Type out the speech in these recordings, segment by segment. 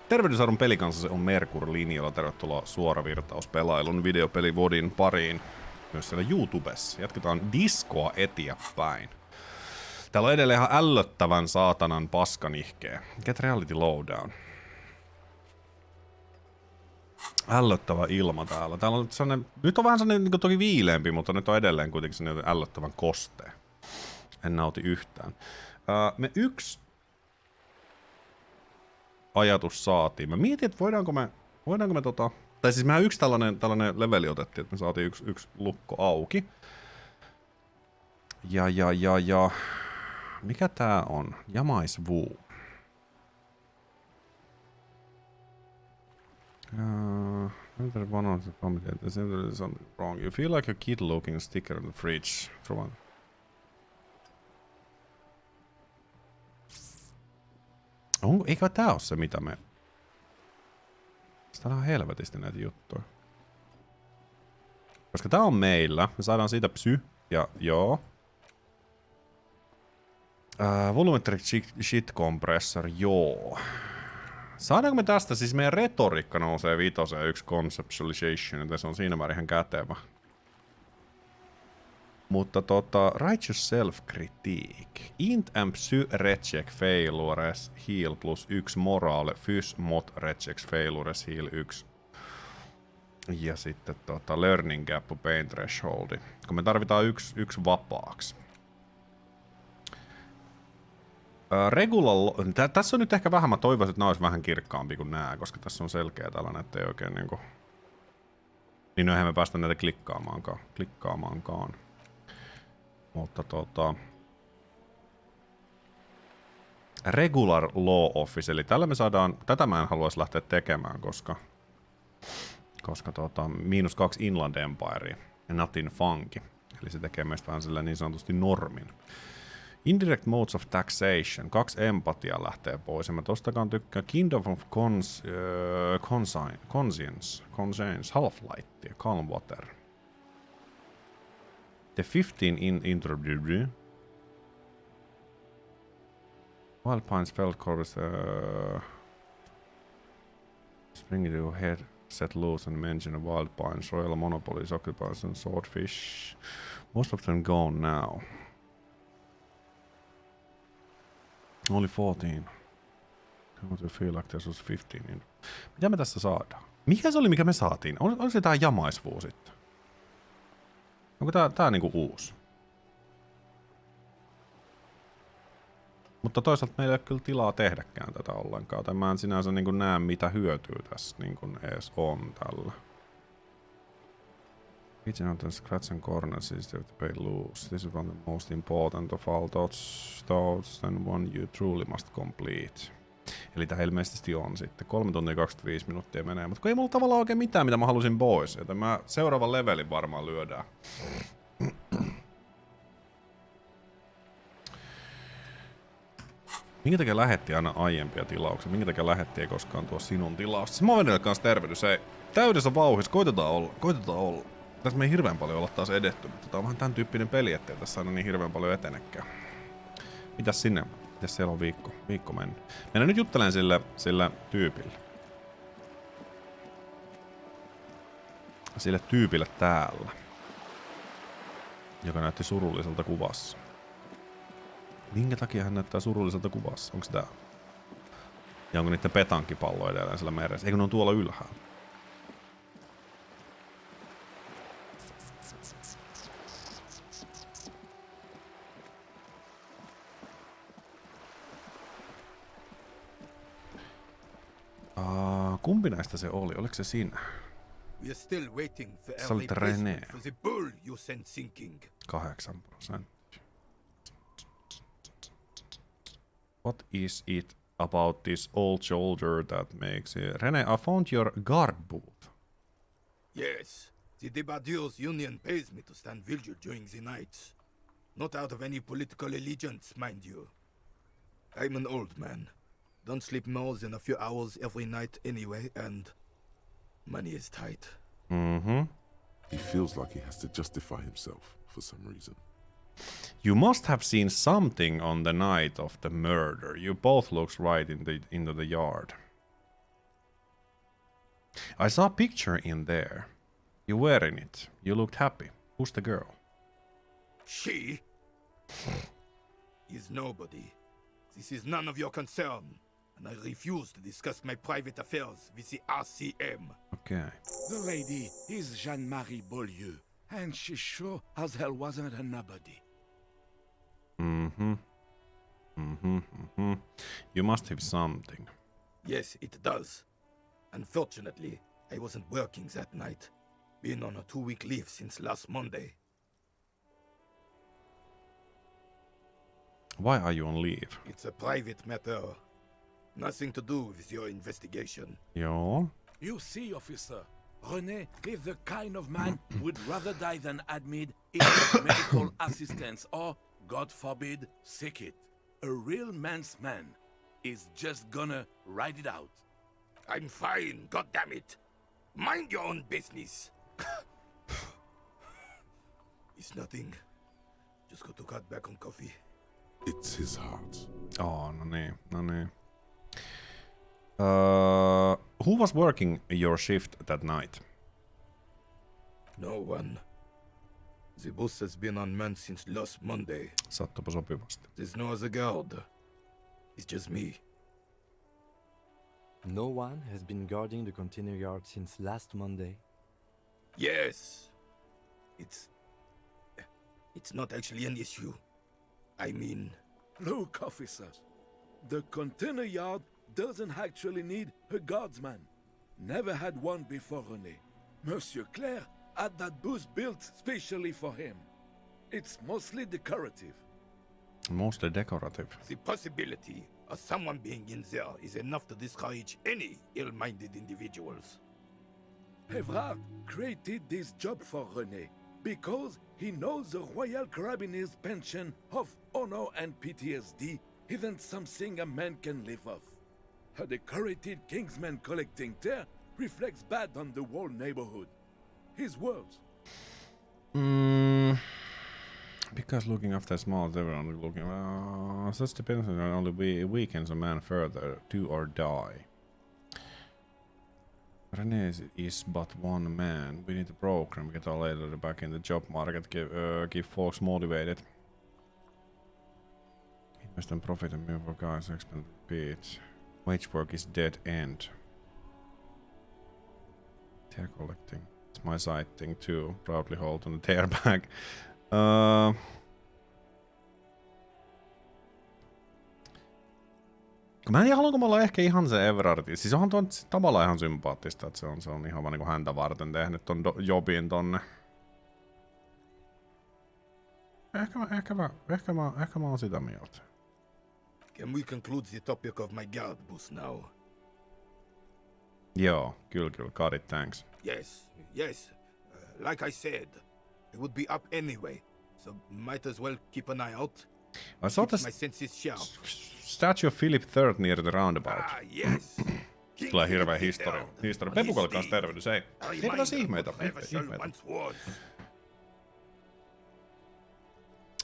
Tervehdysarvon pelikanssa se on Merkur-linjalla. Tervetuloa suoravirtauspelailun videopeli Vodin pariin. Myös siellä YouTubessa. Jatketaan diskoa eteenpäin. Täällä on edelleen ihan ällöttävän saatanan paskanihkeä. Get reality lowdown. Ällöttävä ilma täällä. Täällä on sellainen, nyt on vähän sellainen niin toki viileämpi, mutta nyt on edelleen kuitenkin sellainen ällöttävän kostea. En nauti yhtään. Me yksi ajatus saatiin. Mä mietin, että voidaanko me tai siis mehän yksi tällainen leveli otettiin, että me saatiin yksi lukko auki. Ja. Mikä tää on? Jamaisvuu. One of the something wrong. You feel like a kid looking sticker on the fridge. Eikö tää oo se mitä me... Täällä on helvetisti näitä juttuja. Koska tää on meillä. Me saadaan siitä psy. Ja joo. Volumetric shit compressor, joo. Saadaanko me tästä, siis meidän retoriikka nousee vitoseen yksi conceptualization, joten se on siinä määrin ihan kätevä. Mutta righteous self-critique. Int and psy reject failures heal plus 1 morale, fys mod reject failures heal 1. Ja sitten learning gap pain thresholdi. Kun me tarvitaan yksi vapaaksi. Tässä on nyt ehkä vähän, mä toivoisin, että nää olisi vähän kirkkaampi kuin nää, koska tässä on selkeä tällainen, ettei oikein niinku... Niin eihän me päästä näitä klikkaamaankaan. Mutta regular law office, eli tällä me saadaan... Tätä mä en haluaisi lähteä tekemään, koska -2 Inland Empire ja nothing funky. Eli se tekee meistä vähän sillä niin sanotusti normin. Indirect modes of taxation. 2 empatia lähtee pois. Ja mä tostakaan tykkään Kingdom of Conscience, Half-Light ja Calm Water. The 15 introduced. Wild Pines Felt Corvus Spring to head set loose and mention Wild Pines, Royal Monopolies, Occupies and Swordfish. Most of them gone now. Only 14. Come to feel like this was 15. Mitä me tässä saadaan? Mikä se oli, mikä me saatiin? Onko se tää jamaisvuu sitten? Onko tää niinku uusi? Mutta toisaalta meillä ei ole kyllä tilaa tehdäkään tätä ollenkaan. Tai mä en sinänsä niinku näe mitä hyötyä tässä niinku ees on tällä. Each of the scratch and corners is to pay loose. This is one of the most important of all thoughts and one you truly must complete. Eli tää ilmeisesti on sitten. 3 tuntia 25 minuuttia menee, mutta kun ei mulla tavallaan oikein mitään, mitä mä halusin pois. Joten mä seuraavan levelin varmaan lyödään. Minkä takia lähetti aina aiempia tilauksia? Minkä takia lähetti ei koskaan tuo sinun tilausta? Mä oon kanssa tervehdys. Ei täydessä vauhissa. Koitetaan olla. Tässä me ei hirveän paljon olla taas edetty, mutta tää on vähän tän tyyppinen peli, ettei tässä aina niin hirveän paljon etenekään. Mitäs sinne? Mitäs siellä on viikko mennyt? Mennään nyt juttelen sille tyypille. Sille tyypille täällä. Joka näytti surulliselta kuvassa. Minkä takia hän näyttää surulliselta kuvassa? Onko tää? Ja onko niitten petankipallo edelleen siellä meressä? Eikö ne on tuolla ylhäällä? Kumpi näistä se oli? Oliko se sinä? We are still waiting for Se oli René. for the bull you sent sinking. 8%. What is it about this old shoulder that makes it... René, I found your guard booth. Yes, the Debardeurs Union pays me to stand vigil during the nights. Not out of any political allegiance, mind you. I'm an old man. Don't sleep more than a few hours every night anyway, and money is tight. Mm-hmm. He feels like he has to justify himself for some reason. You must have seen something on the night of the murder. You both looks right into the yard. I saw a picture in there. You wearing it. You looked happy. Who's the girl? She is nobody. This is none of your concern, and I refuse to discuss my private affairs with the RCM. Okay. The lady is Jeanne-Marie Beaulieu, and she sure as hell wasn't a nobody. You must have something. Yes, it does. Unfortunately, I wasn't working that night. Been on a 2-week leave since last Monday. Why are you on leave? It's a private matter. Nothing to do with your investigation. Joo. You see, officer, René is the kind of man who would rather die than admit in medical assistance or, God forbid, sick it. A real man's man is just gonna ride it out. I'm fine, goddammit. Mind your own business. It's nothing. Just got to cut back on coffee. It's his heart. Oh, no niin. Who was working your shift that night? No one. The boss has been unmanned since last Monday. Sattupa sopivasti. There's no other guard. It's just me. No one has been guarding the container yard since last Monday. Yes. It's not actually an issue. I mean... Look, officers, the container yard doesn't actually need a guardsman. Never had one before René. Monsieur Claire had that booth built specially for him. It's mostly decorative. Mostly decorative. The possibility of someone being in there is enough to discourage any ill-minded individuals. Evrard created this job for René because he knows the Royal Carabiniers' pension of honor and PTSD isn't something a man can live off. A decorated Kingsman collecting there reflects bad on the whole neighborhood. His words. Because looking after small, everyone looking. Such depends on only weakens a man further, do or die. René is but one man. We need a program. Get our later back in the job market. Keep folks motivated. Invest in profit and move for guys. Expand the beat. Wage work is dead end. Tear collecting. It's my side thing too. Proudly hold on the tear bag. Mä en tiedä, haluanko mä olla ehkä ihan se Everardi. Siis onhan tuo tavallaan ihan sympaattista, että se on ihan vaan niinku häntä varten tehnyt ton jobin tonne. Ehkä mä oon sitä mieltä. Can we conclude the topic of my guard boost now? Joo, kyllä, got it, thanks. Yes. Like I said, I would be up anyway, so might as well keep an eye out. I saw Keep the my senses sharp. statue of Philip III near the roundabout. Yes. Tulee hirveä historia. Pepukalle kanssa tervehdys, ei pitäisi ihmeitä.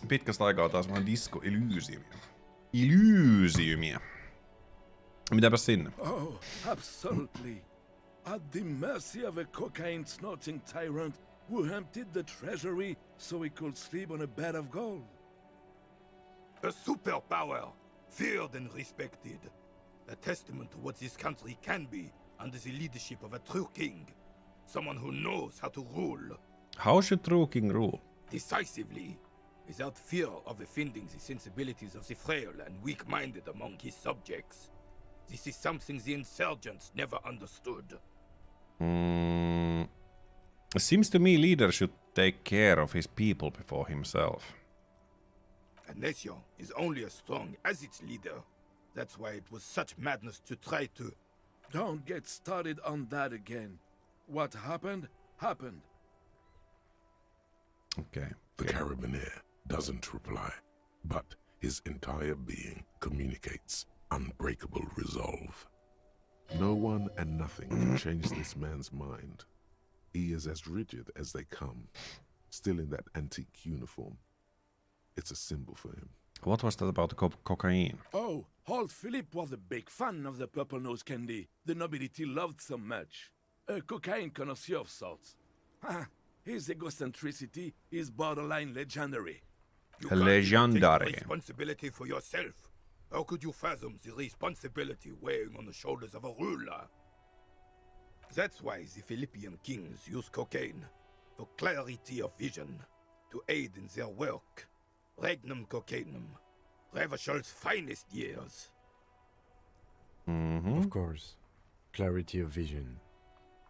Pitkästä aikaa taas vähän disco Elysiumia. Mitäpäs sinne? Oh, absolutely. At the mercy of a cocaine-snorting tyrant who emptied the treasury so he could sleep on a bed of gold. A superpower, feared and respected. A testament to what this country can be under the leadership of a true king. Someone who knows how to rule. How should true king rule? Decisively, without fear of offending the sensibilities of the frail and weak-minded among his subjects. This is something the insurgents never understood. Seems to me leader should take care of his people before himself. A nation is only as strong as its leader. That's why it was such madness to try to... Don't get started on that again. What happened, happened. Okay. The Carabinier doesn't reply, but his entire being communicates unbreakable resolve. No one and nothing can change this man's mind. He is as rigid as they come, still in that antique uniform. It's a symbol for him. What was that about the cocaine? Oh, old Philip was a big fan of the purple nose candy the nobility loved so much. A cocaine connoisseur of sorts. His egocentricity is borderline legendary. You can't even take Legendary. the responsibility for yourself. How could you fathom the responsibility weighing on the shoulders of a ruler? That's why the Philippian kings use cocaine for clarity of vision, to aid in their work. Regnum cocainum, Revishal's finest years. Of course. Clarity of vision.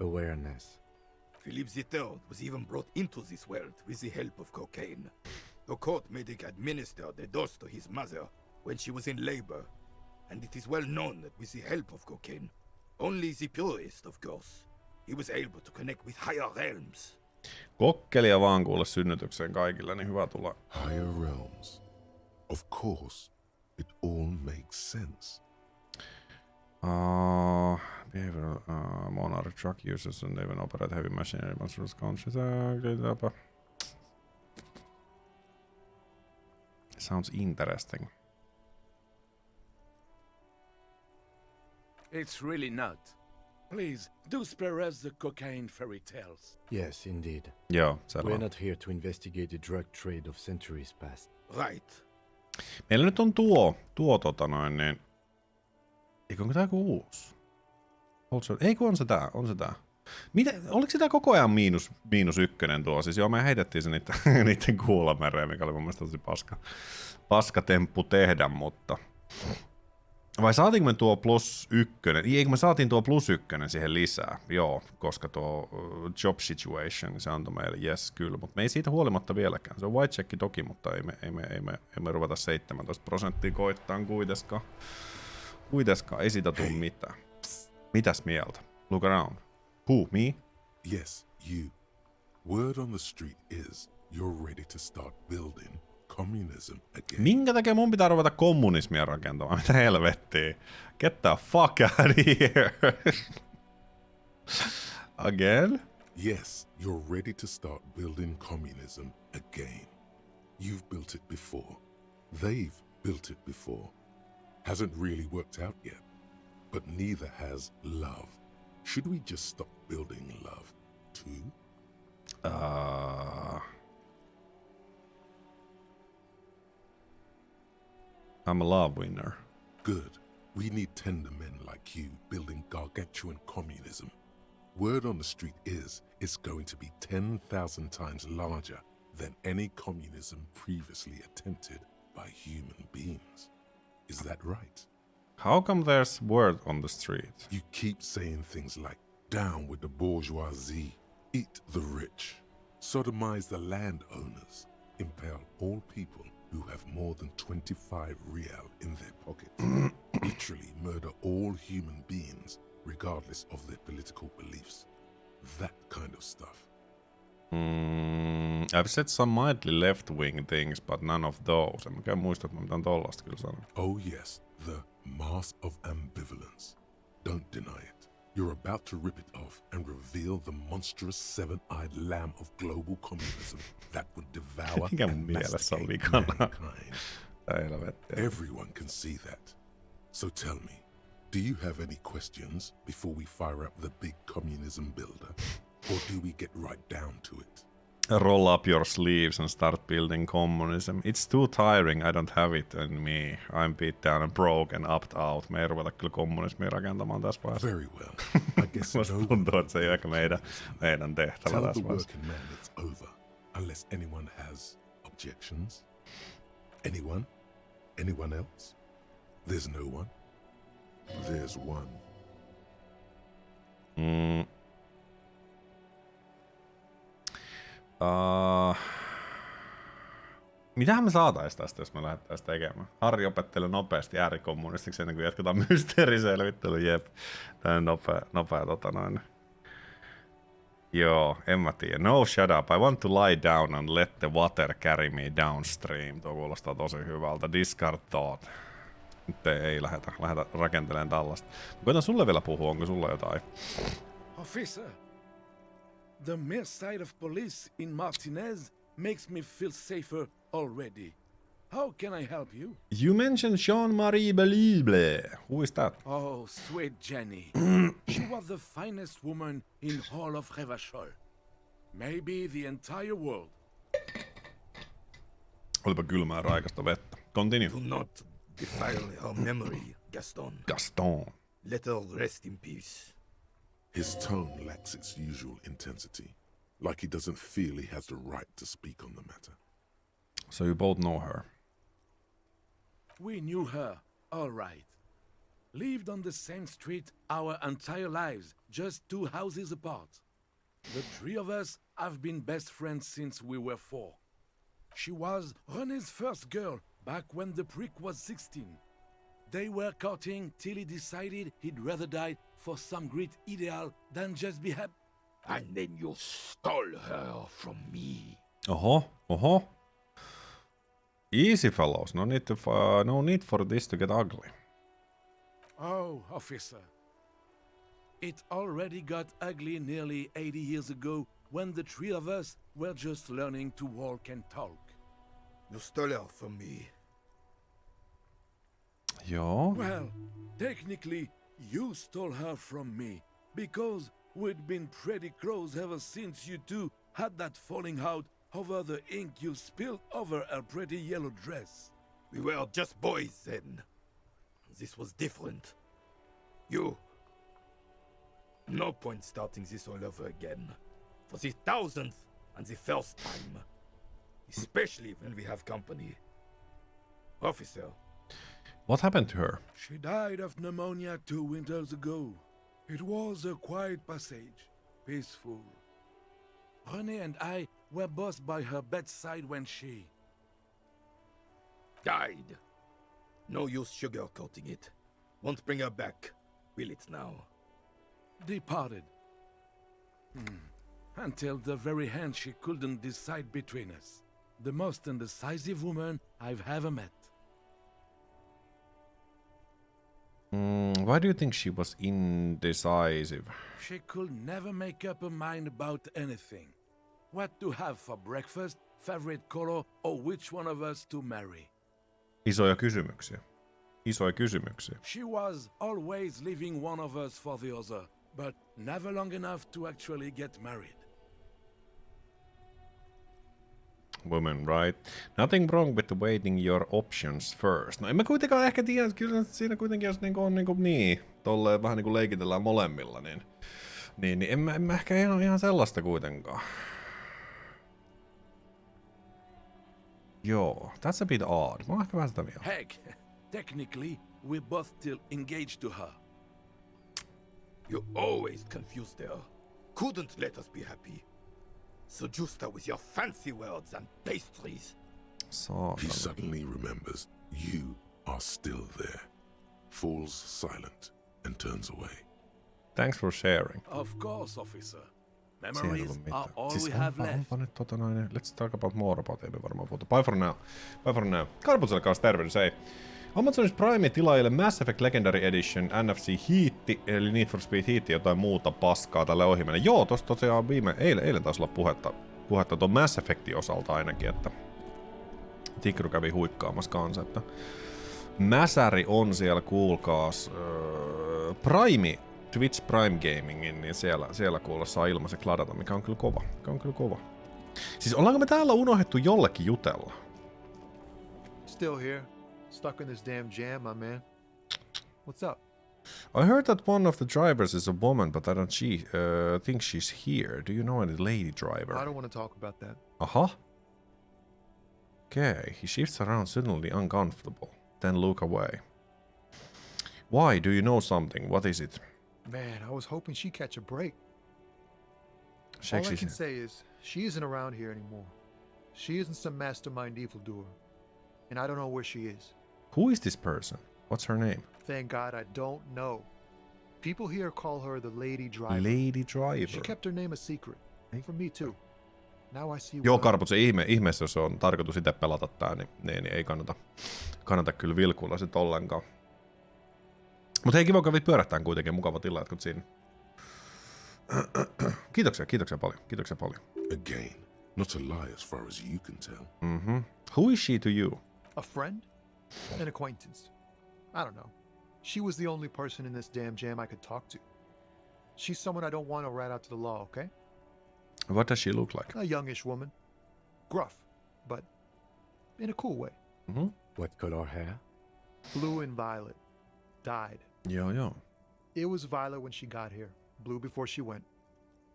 Awareness. Philip III was even brought into this world with the help of cocaine. The court medic administered a dose to his mother when she was in labor, and it is well known that with the help of cocaine, only the purest, of course, he was able to connect with higher realms. Kokkelia vaan kuule synnytykseen kaikille, niin hyvä tulla. Higher realms. Of course, it all makes sense. Behavioral monarch truck users and even operate heavy machinery monsters conscious. Sounds interesting. It's really not. Please, do spare us the cocaine fairy tales. Yes, indeed. Joo, selvä. We're not here to investigate the drug trade of centuries past. Right. Meillä nyt on niin... Eikö onko tää joku uusi? Eikö on se tää? Oliko sitä koko ajan miinus ykkönen tuo? Siis joo, me heitettiin se niitten kuulamereen, mikä oli mun mielestä tosi paska temppu tehdä, mutta... Vai saatiinko me tuo plus ykkönen? Eikö me saatiin tuo plus ykkönen siihen lisää? Joo, koska tuo job situation, se antoi meille, yes, kyllä. Mutta me ei siitä huolimatta vieläkään. Se on white check toki, mutta ei me ruveta 17% koittaan kuitenkaan. Ei siitä tule mitään. Mitäs mieltä? Look around. Who, me? Yes, you. Word on the street is you're ready to start building communism again. Minkä takia mun pitää ruveta kommunismia rakentamaan? Mitä helvettiä? Get the fuck out of here. Again? Yes, you're ready to start building communism again. You've built it before. They've built it before. Hasn't really worked out yet. But neither has love. Should we just stop building love, too? I'm a love winner. Good. We need tender men like you building gargantuan communism. Word on the street is it's going to be 10,000 times larger than any communism previously attempted by human beings. Is that right? How come there's word on the street? You keep saying things like, down with the bourgeoisie, eat the rich, sodomize the landowners, impale all people who have more than 25 real in their pockets, literally murder all human beings regardless of their political beliefs. That kind of stuff. I've said some mildly left-wing things, but none of those. En mäkään muista, että mä mitään tollasta kyllä sanon. Oh yes, the mask of ambivalence. Don't deny it. You're about to rip it off and reveal the monstrous seven-eyed lamb of global communism that would devour Mikä mun and mielessä on masticate vikana? mankind. Helvettiä. Everyone can see that. So tell me, do you have any questions before we fire up the big communism builder? Or do we get right down to it? Roll up your sleeves and start building communism. It's too tiring, I don't have it in me. I'm beat down and broke and upped out. Me ei ruveta kyllä kommunismia rakentamaan tässä vaiheessa. Very well. I guess Musta no tuntuu, one että se ei ole ehkä meidän tehtävä tell tässä the vaiheessa. working man it's over, unless anyone has objections. Anyone? Anyone else? There's no one. There's one. Mitähän me saatais tästä, jos me lähdettäis tekemään? Harri opettelee nopeasti äärikommunistiksi ennen kuin jatketaan mysteeriselvittely, jep. Tää on nopea Joo, en mä tiedä. No, shut up. I want to lie down and let the water carry me downstream. Tuo kuulostaa tosi hyvältä. Discard thought. Nyt ei lähdetä rakentelemaan tällaista. Koitan sulle vielä puhua, onko sulla jotain? Officer, the mere sight of police in Martinez makes me feel safer already. How can I help you? You mentioned Jean-Marie Belible. Who is that? Oh, sweet Jenny. She was the finest woman in all of Revachol. Maybe the entire world. Olipa kylmää raikasta vettä. Continue. Do not defile her memory, Gaston. Gaston. Let her rest in peace. His tone lacks its usual intensity, like he doesn't feel he has the right to speak on the matter. So you both know her. We knew her, all right. Lived on the same street our entire lives, just 2 houses apart. The 3 of us have been best friends since we were 4. She was René's first girl back when the prick was 16. They were courting till he decided he'd rather die for some great ideal than just be happy. And then you stole her from me. Oho. Easy fellows, no need for this to get ugly. Oh, officer. It already got ugly nearly 80 years ago when the 3 of us were just learning to walk and talk. You stole her from me. Joo. Well, technically, you stole her from me, because we'd been pretty close ever since you two had that falling out over the ink you spilled over her pretty yellow dress. We were just boys then. This was different. You... No point starting this all over again. For the 1000th and the first time. Especially when we have company. Officer. What happened to her? She died of pneumonia 2 winters ago. It was a quiet passage, peaceful. René and I were both by her bedside when she... Died. No use sugarcoating it. Won't bring her back. Will it now? departed. Until the very end she couldn't decide between us. The most indecisive woman I've ever met. Why do you think she was indecisive? She could never make up her mind about anything. What to have for breakfast, favorite color, or which one of us to marry. Isoja kysymyksiä. Isoja kysymyksiä. She was always leaving one of us for the other, but never long enough to actually get married. Women, right? Nothing wrong with waiting your options first. No en mä kuitenkaan ehkä tiedä, että kyllä siinä kuitenkin jos niinku on niin, tolleen vähän niinku leikitellään molemmilla, niin en mä ehkä ihan sellaista kuitenkaan. Joo, that's a bit odd. Mä oon ehkä vähän sitä mieltä. Heck, technically, we're both still engaged to her. You always confused her. Couldn't let us be happy. Seduced her with your fancy words and pastries. He suddenly remembers you are still there, falls silent, and turns away. Thanks for sharing. Of course, officer. Memories are all we have left. Let's talk about more about it. Varmaan puhuta. Bye for now. Bye for now. Karputselle kanssa tervehdys, hei. Amazon's Prime tilaajille Mass Effect Legendary Edition NFC Heat, eli Need for Speed Heat, jotain muuta paskaa tälle ohi mennä. Joo, tossa tosiaan eilen taisi olla puhetta tuon Mass Effectin osalta ainakin, että Tikru kävi huikkaamassa kanssa, että Mäsäri on siellä, kuulkaas, Prime, Twitch Prime Gamingin, niin siellä kuulla saa ilmaiseksi ladata, mikä on kyllä kova. Siis ollaanko me täällä unohdettu jollekin jutella? Still here. Stuck in this damn jam, my man. What's up? I heard that one of the drivers is a woman, but I don't think she's here. Do you know any lady driver? I don't want to talk about that. Uh-huh. Okay, he shifts around suddenly uncomfortable, then look away. Why? Do you know something? What is it? Man, I was hoping she'd catch a break. Shakes All I his can head. say is, she isn't around here anymore. She isn't some mastermind evildoer. And I don't know where she is. Who is this person? What's her name? Thank God I don't know. People here call her the Lady Driver. Lady Driver. She kept her name a secret. From me too. Now I see Joo, why. Karput, se ihmeessä, jos on tarkoitus itse pelata tää, niin ei kannata kyllä vilkuilla sit ollenkaan. Mut hei, kiva kävi pyörähtään kuitenkin, mukava tila, jatkut siinä. Kiitoksia paljon. Again, not a lie as far as you can tell. Who is she to you? A friend? An acquaintance? I don't know. She was the only person in this damn jam I could talk to. She's someone I don't want to rat out to the law, okay? What does she look like? A youngish woman. Gruff, but in a cool way. Mm-hmm. What color hair? Blue and violet. Dyed. Joo. It was violet when she got here. Blue before she went.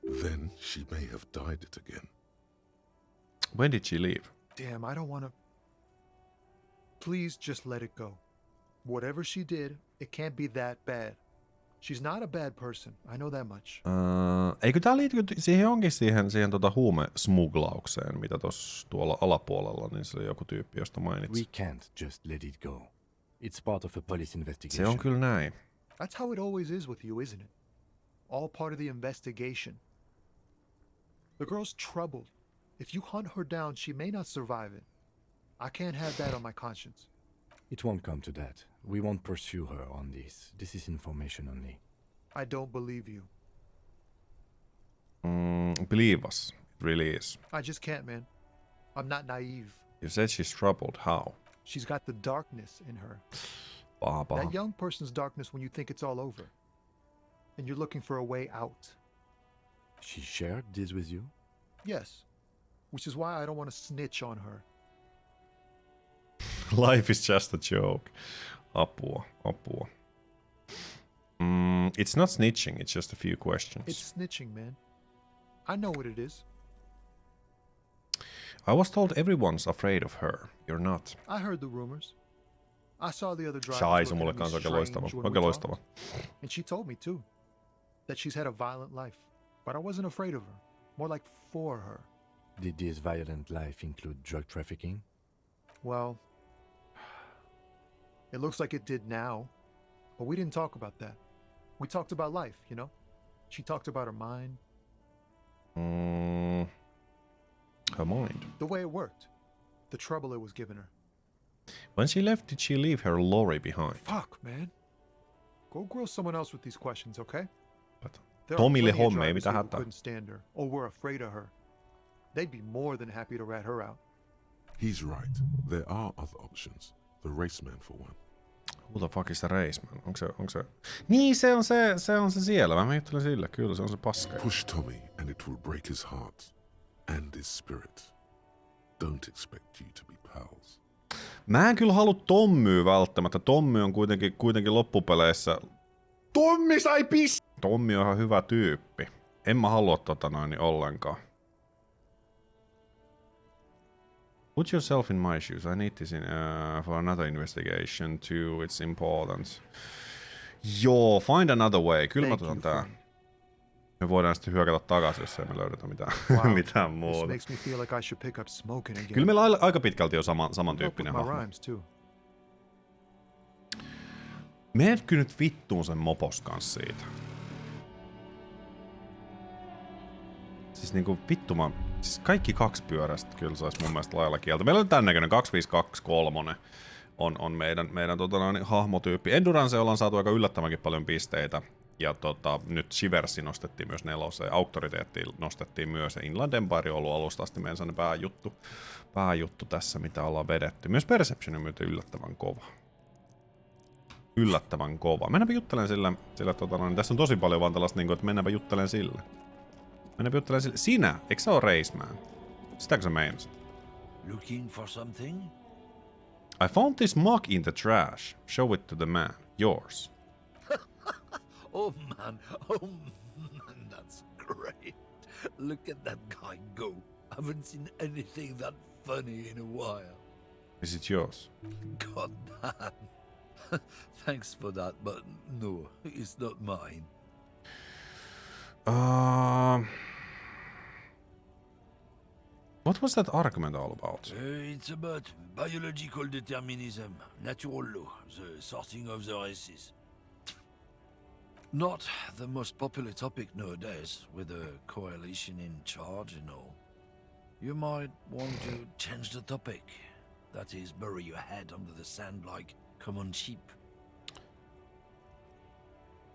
Then she may have dyed it again. When did she leave? Damn, I don't want to... Please just let it go. Whatever she did, it can't be that bad. She's not a bad person. I know that much. Eikö tää liity siihen jonkin siihen huumesmuglaukseen, mitä tuolla alapuolella, niin se oli joku tyyppi, josta mainitsin. We can't just let it go. It's part of a police investigation. Se on kyllä näin. That's how it always is with you, isn't it? All part of the investigation. The girl's troubled. If you hunt her down, she may not survive it. I can't have that on my conscience. It won't come to that. We won't pursue her on this. This is information only. I don't believe you. Believe us. It really is. I just can't, man. I'm not naive. You said she's troubled. How? She's got the darkness in her. Paha. That young person's darkness when you think it's all over. And you're looking for a way out. She shared this with you? Yes. Which is why I don't want to snitch on her. Life is just a joke. Apua. It's not snitching, it's just a few questions. It's snitching, man. I know what it is. I was told everyone's afraid of her. You're not. I heard the rumors. I saw the other drivers Shaisu looking mulle at me kanssa oikein strange loistava. when we Oikein talked. loistava. And she told me, too, that she's had a violent life. But I wasn't afraid of her. More like for her. Did this violent life include drug trafficking? Well, it looks like it did now. But we didn't talk about that. We talked about life, you know? She talked about her mind. Her mind. The way it worked. The trouble it was giving her. When she left, did she leave her lorry behind? Fuck, man. Go grill someone else with these questions, okay? But There are Tomille plenty of hommia, drivers mitä here who hätää? couldn't stand her, or were afraid of her. They'd be more than happy to rat her out. He's right. There are other options. The raceman, for one. Who the fuck is the raceman? Onko se... Niin, se on se siellä. Mä miettelin sillä. Kyllä, se on se paska. Push Tommy and it will break his heart and his spirit. Don't expect you to be pals. Mä en kyllä halua Tommyä välttämättä. Tommy on kuitenkin loppupeleissä... Tommi sai piss! Tommi on ihan hyvä tyyppi. En mä halua ollenkaan. Put yourself in my shoes. I need this for another investigation too. It's important. Joo, find another way. Kyllä mä otan tää. Me voidaan sitten hyökätä takaisin, jos ei me löydetä mitään, mitään This muuta. makes me feel like I should pick up smoking again. Kyllä meillä aika pitkälti on samantyyppinen Up with my hahmo. rhymes too. Menet kyllä nyt vittuun sen mopos kanssa siitä. Siis niinku siis kaikki kaksipyöräiset kyllä sais mun mielestä lailla kieltä. Meillä on tän näköinen 2523 on meidän hahmotyyppi. Endurance ollaan saatu aika yllättävänkin paljon pisteitä. Ja nyt Shiversi nostettiin myös 4. Auktoriteetti nostettiin myös. Ja Inland Empire on ollut alusta asti meidän sellainen pääjuttu tässä, mitä ollaan vedetty. Myös Perception on myötä yllättävän kova. Mennäänpä juttelen sillä tässä on tosi paljon vaan tällaista, että mennäänpä juttelen sillä. Sinä, eikö sä oo Raceman? Sitäkö sä meinasit? Looking for something? I found this mug in the trash. Show it to the man. Yours. Oh man, that's great. Look at that guy go. Haven't seen anything that funny in a while. Is it yours? God damn. Thanks for that, but no, it's not mine. What was that argument all about? It's about biological determinism, natural law, the sorting of the races. Not the most popular topic nowadays, with the coalition in charge and all. You might want to change the topic. That is, bury your head under the sand like common sheep.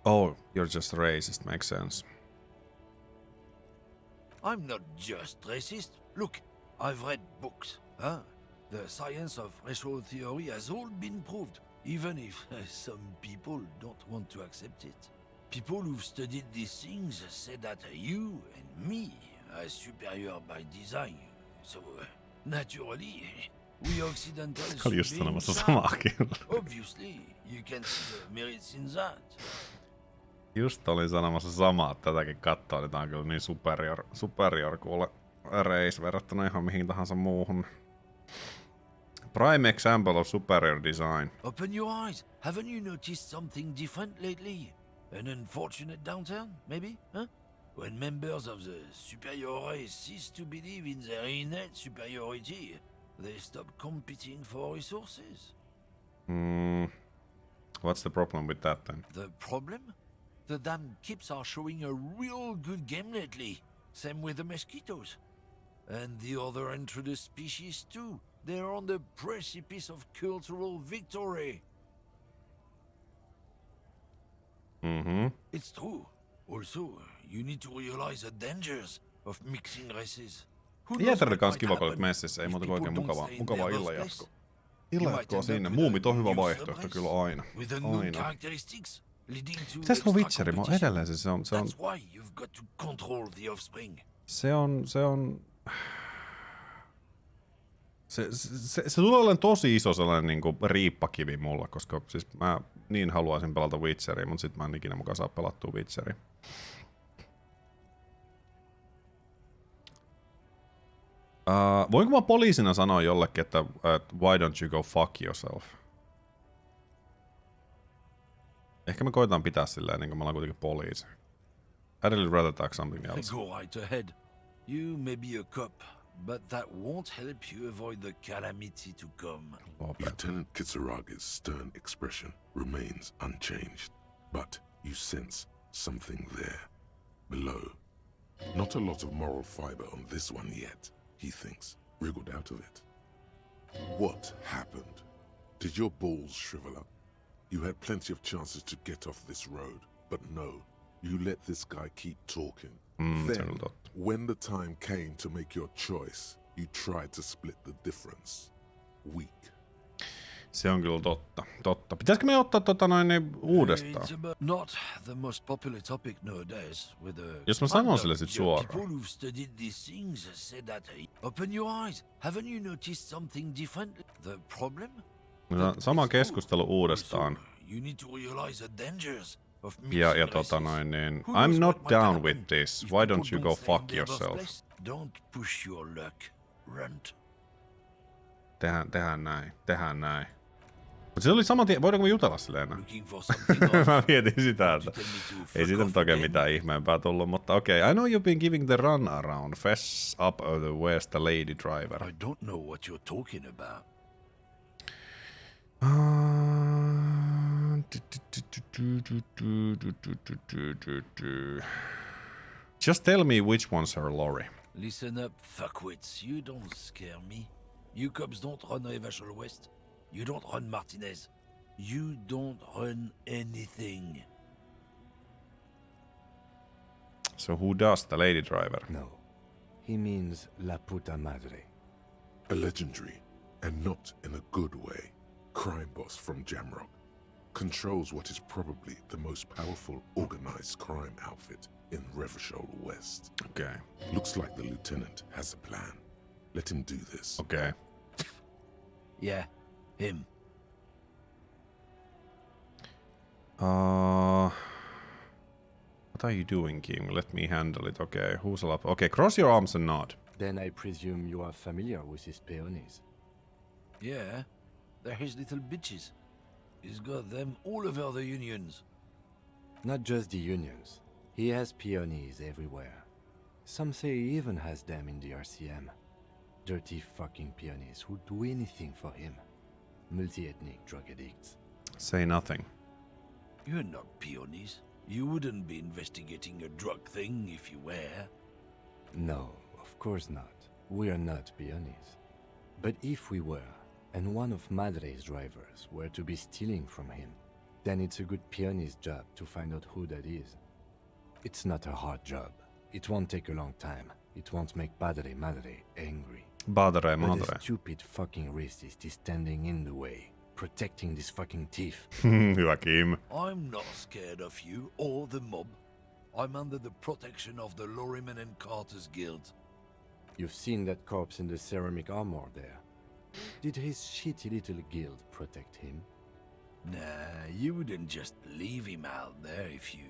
Oh, you're just racist, makes sense. I'm not just racist. Look, I've read books. Huh? The science of racial theory has all been proved, even if some people don't want to accept it. People who've studied these things say that you and me are superior by design. So, naturally, we Occidentals Oli just being sanomassa sharp. samaa kyllä. Obviously, you can see the merits in that. Just olin sanomassa samaa, että tätäkin kattoo, niin tää on kyllä niin superior kuule race verrattuna ihan mihin tahansa muuhun. Prime example of superior design. Open your eyes. Haven't you noticed something different lately? An unfortunate downturn, maybe? Huh? When members of the superior race cease to believe in their innate superiority, they stop competing for resources. What's the problem with that then? The problem? The damn kips are showing a real good game lately. Same with the mosquitoes. And the other introduced species too. They're on the precipice of cultural victory. It's true. Also, you need to realize the dangers of mixing races. Who knows Jätärillä what kans might kiva, kun olet happen messissä. Ei if muuta kuin oikein people don't stay in mukavaa their illanjatkoa. birthplace? You might Illanjatkoa end sinne. up with Muumit on a hyvä new vaihtoehto subrace kyllä aina. with unknown Aina. characteristics, leading to Pitäis mun extra Witcheri? Mä oon competition. edelleen se on... That's why you've got to control the offspring. Se tulee olemaan tosi iso sellainen niinku riippakivi mulla, koska siis mä niin haluaisin pelata Witcheria, mutta sit mä en ikinä mukaan saa pelattua Witcheria. Voinko mä poliisina sanoa jollekin, että why don't you go fuck yourself? Ehkä me koetaan pitää silleen, niin kuin me ollaan kuitenkin poliisi. I'd really rather attack something else. Go right ahead. You may be a cop, but that won't help you avoid the calamity to come. Lieutenant Kitsuragi's stern expression remains unchanged, but you sense something there, below. Not a lot of moral fiber on this one yet, he thinks, wriggled out of it. What happened? Did your balls shrivel up? You had plenty of chances to get off this road, but no, you let this guy keep talking. Then, when the time came to make your choice, you tried to split the difference. Weak. Se on kyllä totta. Pitäisikö me ottaa uudestaan? It's not the most popular topic nowadays. With the Jos mä sanon sille sit suoraan. People who've studied these things said that open your eyes. Haven't you noticed something different? The problem? Sama keskustelu uudestaan. You need to realize the dangers of Ja mixing I'm not down with this. Why don't you go fuck yourself? Don't push your luck. Runt. Tehdään näin. Mutta se oli saman tien, voidaanko me jutella silleen enää? Looking for something else. Mä mietin sitä, että You tell me to ei fuck siitä off nyt oikein again. mitään ihmeempää tullut, mutta okei. I know you've been giving the run around. Fess up of the west, lady driver. I don't know what you're talking about. Just tell me which one's her lorry. Listen up, fuckwits. You don't scare me. You cops don't run Evashal West. You don't run Martinez. You don't run anything. So who does, the lady driver? No. He means La Puta Madre. A legendary, and not in a good way, crime boss from Jamrock. Controls what is probably the most powerful organized crime outfit in Revachol West. Okay. Looks like the lieutenant has a plan. Let him do this. Okay. Yeah, him. What are you doing, King? Let me handle it. Okay, who's up? Okay, cross your arms and nod. Then I presume you are familiar with his peonies. Yeah, they're his little bitches. He's got them all over the unions. Not just the unions. He has peonies everywhere. Some say he even has them in the RCM. Dirty fucking peonies who'd do anything for him. Multi-ethnic drug addicts. Say nothing. You're not peonies. You wouldn't be investigating a drug thing if you were. No, of course not. We are not peonies. But if we were, and one of Madre's drivers were to be stealing from him, then it's a good peony's job to find out who that is. It's not a hard job. It won't take a long time. It won't make Padre Madre angry. Badre, But madre. a stupid fucking racist is standing in the way, protecting this fucking thief. Hyvä Kim. I'm not scared of you or the mob. I'm under the protection of the Lorrymen and Carters Guild. You've seen that corpse in the ceramic armor there. Did his shitty little guild protect him? Nah, you wouldn't just leave him out there if you...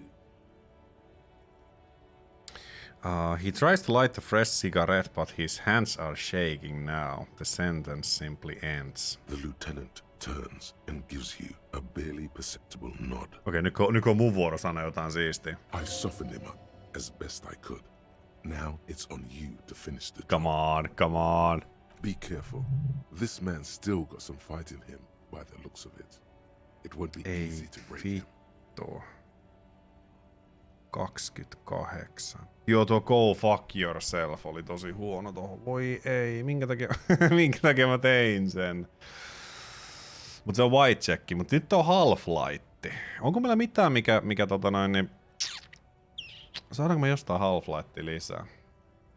He tries to light a fresh cigarette, but his hands are shaking now. The sentence simply ends. The lieutenant turns and gives you a barely perceptible nod. Okei, nyt on mun vuoro sanoa jotain siistiä. I softened him up as best I could. Now it's on you to finish the job. Come on. Be careful. This man's still got some fight in him by the looks of it. It won't be easy Ei to break him. vittu. 28. Joo, tuo Go Fuck Yourself oli tosi huono tohon. Voi ei, minkä takia mä tein sen? Mut se on white check, mut nyt on Half-Light. Onko meillä mitään mikä niin... Saadaanko me jostain Half-Lightia lisää?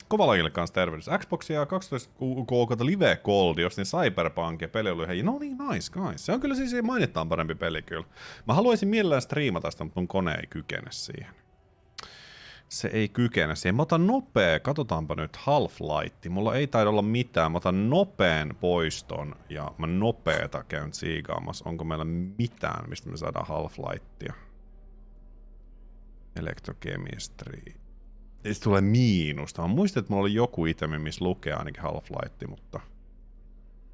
Kovalajille kanssa tervehdys. Xboxia 12 kuukautta live gold, jos niin Cyberpunk ja peli oli hei. No niin, nice. Se on kyllä siis mainitaan parempi peli kyllä. Mä haluaisin mielellään striimata sitä, mutta mun kone ei kykene siihen. Se ei kykene siihen. Mä otan nopea, katsotaanpa nyt Half-Light. Mulla ei taida olla mitään. Mä otan nopean poiston ja mä nopeeta käyn siigaamassa. Onko meillä mitään, mistä me saadaan Half-Lightia? Electrochemistry. Ei se tulee miinusta. Mä muistin, että mulla oli joku itemi, missä lukee ainakin Half-Light,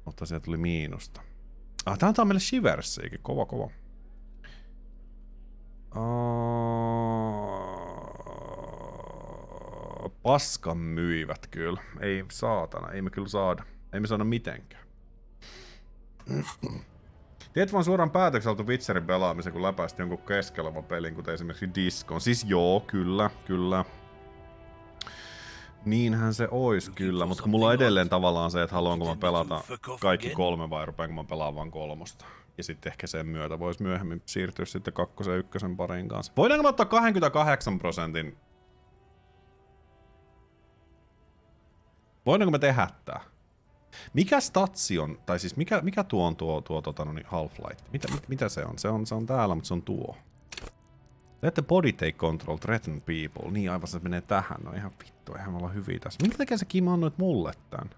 mutta sieltä tuli miinusta. Tää antaa meille Shiversiikin. Kova. Paskan myivät kyllä. Ei saatana, ei me kyllä saada. Ei me saada mitenkään. Tiedät vaan suoraan päätökseltä Witcherin pelaamisen, kun läpäisti jonkun keskellä pelin, kuten esimerkiksi Discon. Siis joo, kyllä. Niinhän se ois kyllä, mutta kun mulla on edelleen tavallaan se, että haluanko mä pelata kaikki 3 vai rupeanko mä pelaamaan vaan 3. Ja sitten ehkä sen myötä vois myöhemmin siirtyä sitten 2. ja 1. parin kanssa. Voidaanko mä ottaa 28%? Voidaanko me tehdä tää? Mikä statsi on, tai siis mikä tuo on tuo Half-Light? Mitä se on? Se on täällä, mutta se on tuo. Let the body take control, threaten people. Niin aivan se menee tähän, no ihan vittu, eihän me olla hyviä tässä. Minkä takia sä Kim annoit mulle tän?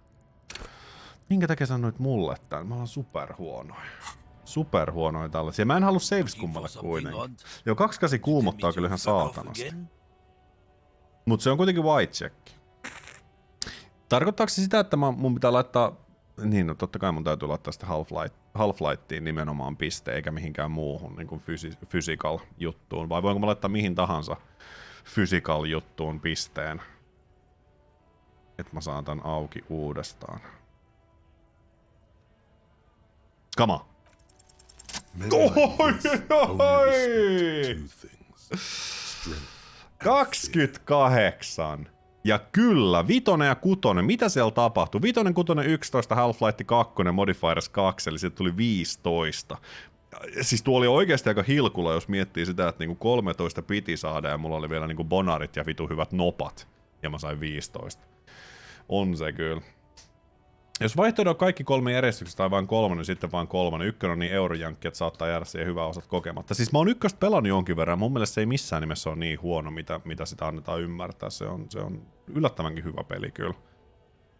Me ollaan superhuonoja tällaisia. Mä en halua saves kummalle kuitenkin. Joo, 28 kuumottaa kyllä ihan saatanasti. Mut se on kuitenkin white check. Tarkoittaako se sitä, että mun pitää laittaa... Niin, no totta kai mun täytyy laittaa sitä Half-Lightiin nimenomaan piste, eikä mihinkään muuhun niin kuin physical juttuun. Vai voinko mä laittaa mihin tahansa physical juttuun pisteen? Että mä saan tän auki uudestaan. Kama! Oi! 28! Ja kyllä, 5 ja 6, mitä siellä tapahtui? 5, 6, 11, Half-Light 2, Modifiers 2, eli sieltä tuli 15. Siis tuo oli oikeasti aika hilkulla, jos miettii sitä, että niinku 13 piti saada ja mulla oli vielä niinku bonarit ja vitu hyvät nopat. Ja mä sain 15. On se kyllä. Jos vaihtoehto on kaikki 3 järjestyksessä tai vain 3, niin sitten vain 3. 1 on niin eurojankki, että saattaa jäädä siihen hyvää osat kokematta. Siis mä oon 1 pelannut jonkin verran. Mun mielestä se ei missään nimessä ole niin huono, mitä sitä annetaan ymmärtää. Se on yllättävänkin hyvä peli kyllä.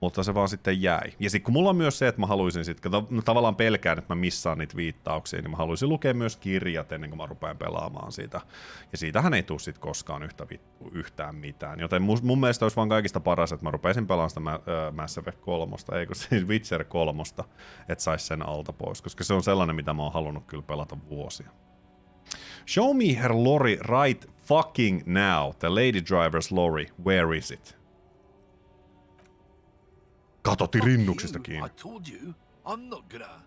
Mutta se vaan sitten jäi. Ja sitten kun mulla on myös se, että mä haluaisin sitten, tavallaan pelkään, että mä missaan niitä viittauksia, niin mä haluaisin lukea myös kirjat ennen kuin mä rupean pelaamaan sitä. Ja siitähän ei tule sitten koskaan yhtään mitään. Joten mun mielestä olisi vaan kaikista paras, että mä rupeisin pelaamaan sitä Mass Effect 3, ei kun siis Witcher 3, että sais sen alta pois. Koska se on sellainen, mitä mä oon halunnut kyllä pelata vuosia. Show me her lorry right fucking now. The lady driver's lorry. Where is it? Katoti rinnuksista kiinni. I told you, I'm not gonna...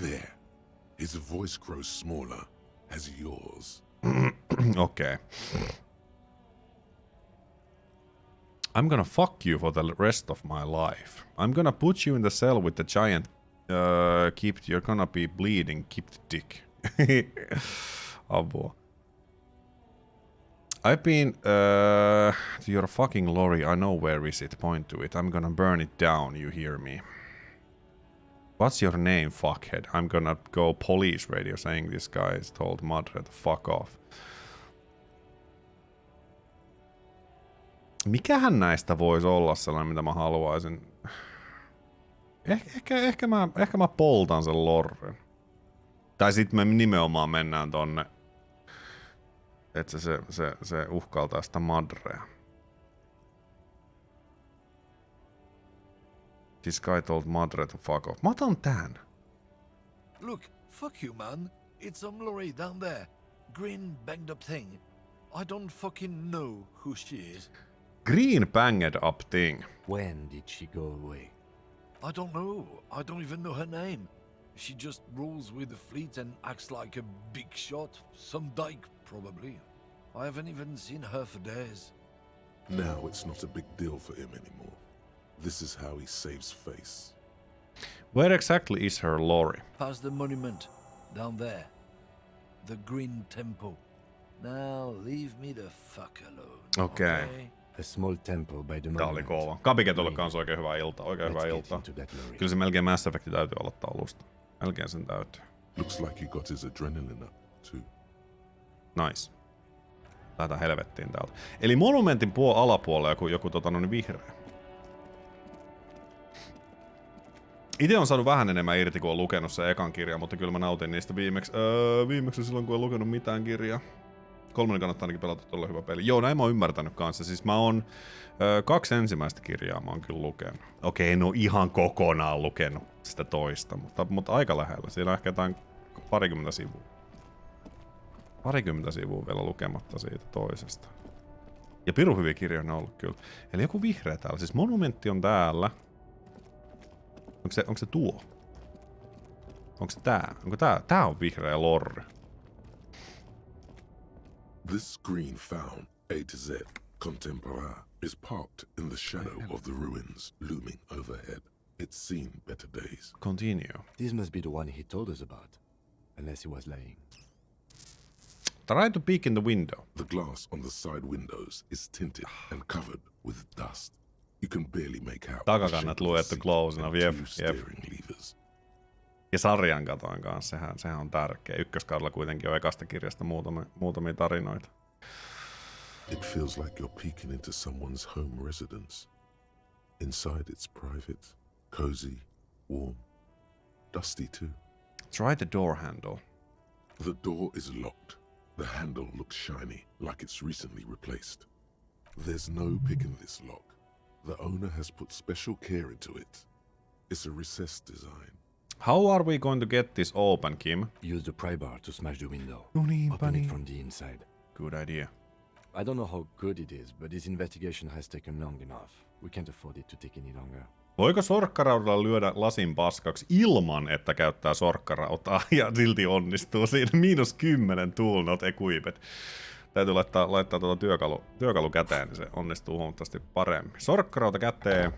There. His voice grows smaller as yours. Okay. I'm gonna fuck you for the rest of my life. I'm gonna put you in the cell with the giant... you're gonna be bleeding, keep the dick. Apua. I've been to your fucking lorry. I know where is it. Point to it. I'm gonna burn it down. You hear me? What's your name, fuckhead? I'm gonna go police radio saying this guy has told Madre to fuck off. Mikähän näistä voisi olla sellainen, mitä mä haluaisin? Ehkä mä poltan sen lorren. Tai sit me nimenomaan mennään tonne, että se uhkaltaa sitä Madrea. This guy told Madre to fuck off. Mä otan tän. Look, fuck you, man. It's some lorry down there. Green banged up thing. I don't fucking know who she is. Green banged up thing. When did she go away? I don't know. I don't even know her name. She just rolls with the fleet and acts like a big shot. Some dyke, probably. I haven't even seen her for days. Now it's not a big deal for him anymore. This is how he saves face. Where exactly is her lorry? Past the monument. Down there. The Green Temple. Now leave me the fuck alone. Okay. A small temple by the Tää oli monument. kova. Kapiketulle kanssa oikein hyvää iltaa. Oikein hyvää iltaa. Kyllä se melkein Mass Effect täytyy aloittaa alusta. Melkein sen täytyy. Looks like he got his adrenaline up too. Nice. Lähdetään helvettiin täältä. Eli monumentin alapuolella joku vihreä. Itse on saanut vähän enemmän irti, kun on lukenut sen ekan kirjan, mutta kyllä mä nautin niistä viimeksi silloin, kun en lukenut mitään kirjaa. 3 kannattaa ainakin pelata, todella hyvä peli. Joo, näin mä oon ymmärtänyt kanssa. Siis mä oon 2 ensimmäistä kirjaa mä oon kyllä lukenut. Okei, en oo ihan kokonaan lukenut sitä toista, mutta aika lähellä. Siinä on ehkä jotain 20 sivua. 20 sivua vielä lukematta siitä toisesta. Ja pirun hyviä kirjoja on ollut kyllä. Eli joku vihreä täällä. Siis monumentti on täällä. Onko se tuo? Onko se tää? Onko tää? Tää on vihreä lorry. This green found, A to Z, contemporaire, is parked in the shadow of the ruins looming overhead. It's seen better days. Continue. This must be the one he told us about. Unless he was lying. Try to peek in the window. The glass on the side windows is tinted and covered with dust. You can barely make out the Takakannat shape of the luettu seat closena, and jep, 2 jep. steering levers. Ja sarjan katoin kanssa, sehän on tärkeä. Ykköskaudella kuitenkin on ekasta kirjasta muutamia tarinoita. It feels like you're peeking into someone's home residence. Inside it's private, cozy, warm, dusty too. Try the door handle. The door is locked. The handle looks shiny, like it's recently replaced. There's no pick in this lock. The owner has put special care into it. It's a recessed design. How are we going to get this open, Kim? Use the pry bar to smash the window. No niin, Open buddy. it from the inside. Good idea. I don't know how good it is, but this investigation has taken long enough. We can't afford it to take any longer. Voiko sorkkaraudalla lyödä lasin paskaksi ilman, että käyttää sorkkarautaa ja silti onnistuu siinä? -10 tool not equipped. Täytyy laittaa työkalu käteen, niin se onnistuu huomattavasti paremmin. Sorkkarauta käteen.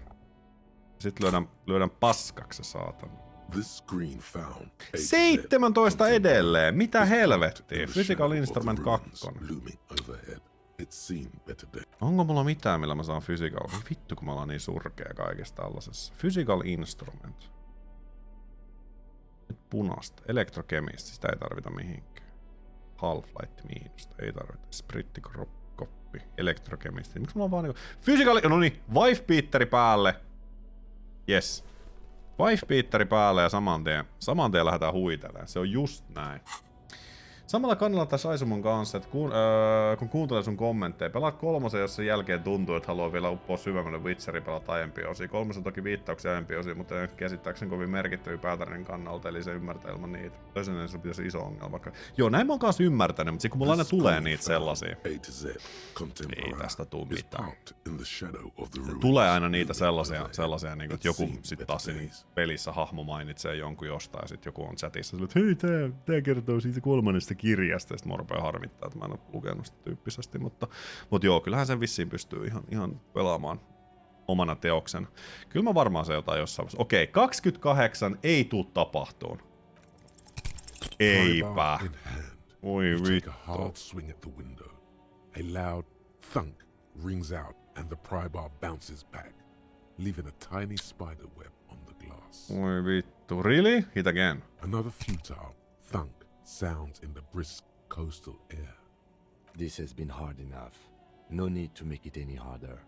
Sitten lyödään paskaksi, saatan. This green found, 17 edelleen! Mitä helvettiä? Physical Instrument 2. looming overhead. It's seen better day. Onko mulla mitään, millä mä saan physical? Vittu, kun mä ollaan niin surkea kaikesta tällaisessa. Physical Instrument. Nyt punasta. Electrochemist, sitä ei tarvita mihinkään. Half-light miinusta, ei tarvita. Sprittikoppi, Electrochemist. Miksi mulla on vaan niinku... Physical... No niin, Wife Beateri päälle. Yes. Wife Beateri päälle ja saman tien lähdetään huitelemaan. Se on just näin. Samalla kannalla tässä Aisumon kanssa, että kun kuuntelee sun kommentteja, pelaat 3, jos sen jälkeen tuntuu, että haluaa vielä uppoa syvemmälle Witcherin pelata aiempia osia. 3 on toki viittauksia aiempia osia, mutta ei käsittääkseni kovin merkittäviä päätärinen kannalta, eli se ymmärtää ilman niitä. Toisaalta se pitäisi iso ongelma vaikka. Joo, näin mä oon kanssa ymmärtänyt, mutta kun mulla aina tulee niitä sellaisia. Ei tästä tuu mitään. Tulee aina niitä sellaisia niin että joku sit taas siinä pelissä hahmo mainitsee jonkun jostain, ja sit joku on chatissa sille, että hei, tää kertoo siitä 3. kirjasta, ja sit mä rupean harmittaa, että mä en oo lukenut sitä tyyppisesti, mutta joo, kyllähän sen vissiin pystyy ihan pelaamaan omana teoksena. Kyllä mä varmaan se jotain jossain vaiheessa. Okei, 28 ei tuu tapahtuun. Eipä. Oi vittu. A loud thunk rings out and the pry bar bounces back, leaving a tiny spider web on the glass. Oi vittu, really? Hit again. Another futile thunk sounds in the brisk coastal air. This has been hard enough. No need to make it any harder.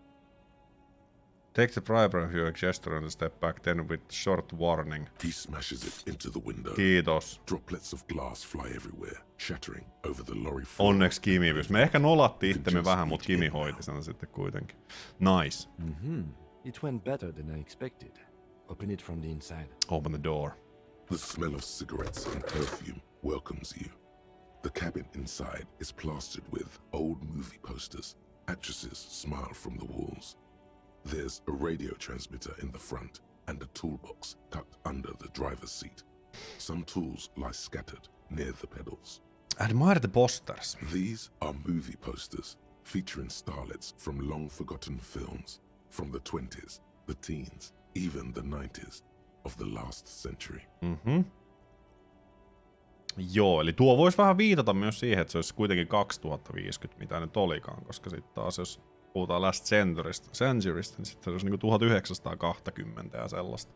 Take the pry bar your gesture and step back, then with short warning. He smashes it into the window. Kiitos. Droplets of glass fly everywhere, shattering over the lorry floor. Onneksi Kimi pysyi. Me ehkä nolattiin itsemme vähän, mutta Kimi hoiti sen sitten kuitenkin. Nice. It went better than I expected. Open it from the inside. Open the door. The smell of cigarettes and perfume welcomes you. The cabin inside is plastered with old movie posters. Actresses smile from the walls. There's a radio transmitter in the front and a toolbox tucked under the driver's seat. Some tools lie scattered near the pedals. Admire the posters. These are movie posters featuring starlets from long-forgotten films from the 20s, the teens, even the 90s of the last century. Joo, eli tuo voisi vähän viitata myös siihen, että se olisi kuitenkin 2050, mitä nyt olikaan, koska sitten taas jos puhutaan last centurysta, niin sitten se olisi niinku 1920 ja sellaista.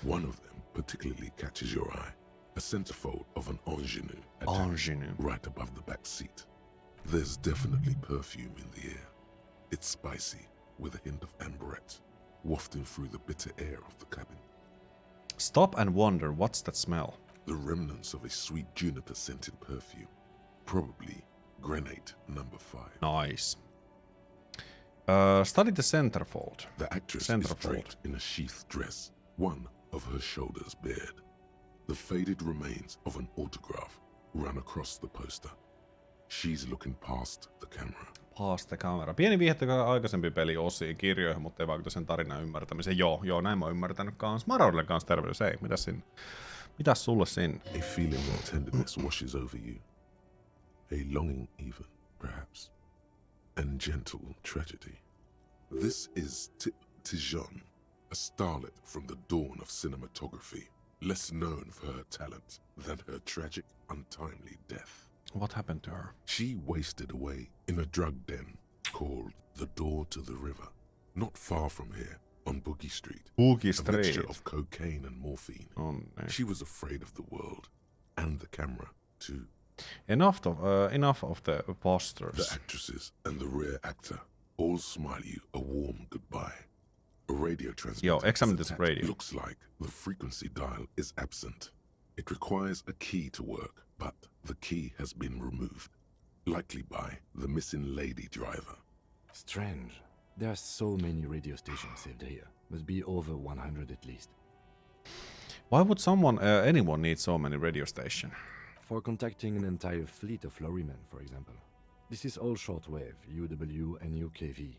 One of them particularly catches your eye. A centerfold of an ingenue right above the back seat. There's definitely perfume in the air. It's spicy with a hint of amberette, wafting through the bitter air of the cabin. Stop and wonder, what's that smell? The remnants of a sweet juniper-scented perfume. Probably Grenade No. 5. Nice. Study the centerfold. The actress is draped in a sheath dress, one of her shoulders bared. The faded remains of an autograph run across the poster. She's looking past the camera. Past the camera. Pieni viehättä aikaisempi peli osiin kirjoihin, mutta ei vaikuta sen tarinan ymmärtämiseen. Joo, näin mä oon ymmärtänyt kans. Maraudelle kans terveys. Ei, mitäs sulle sinne? A feeling of tenderness washes over you. A longing even, perhaps. And gentle tragedy. This is Tijon, a starlet from the dawn of cinematography, less known for her talent than her tragic, untimely death. What happened to her? She wasted away in a drug den called the Door to the River, not far from here on Boogie Street. Boogie A Street. mixture of cocaine and morphine. Onnea. She was afraid of the world and the camera too. Enough of the posters. The actresses and the rear actor all smile you a warm goodbye. A radio transmitter examine this radio. looks like the frequency dial is absent. It requires a key to work, but the key has been removed, likely by the missing lady driver. Strange. There are so many radio stations saved here. Must be over 100 at least. Why would anyone need so many radio stations? For contacting an entire fleet of lorrymen, for example. This is all shortwave, UW and UKV.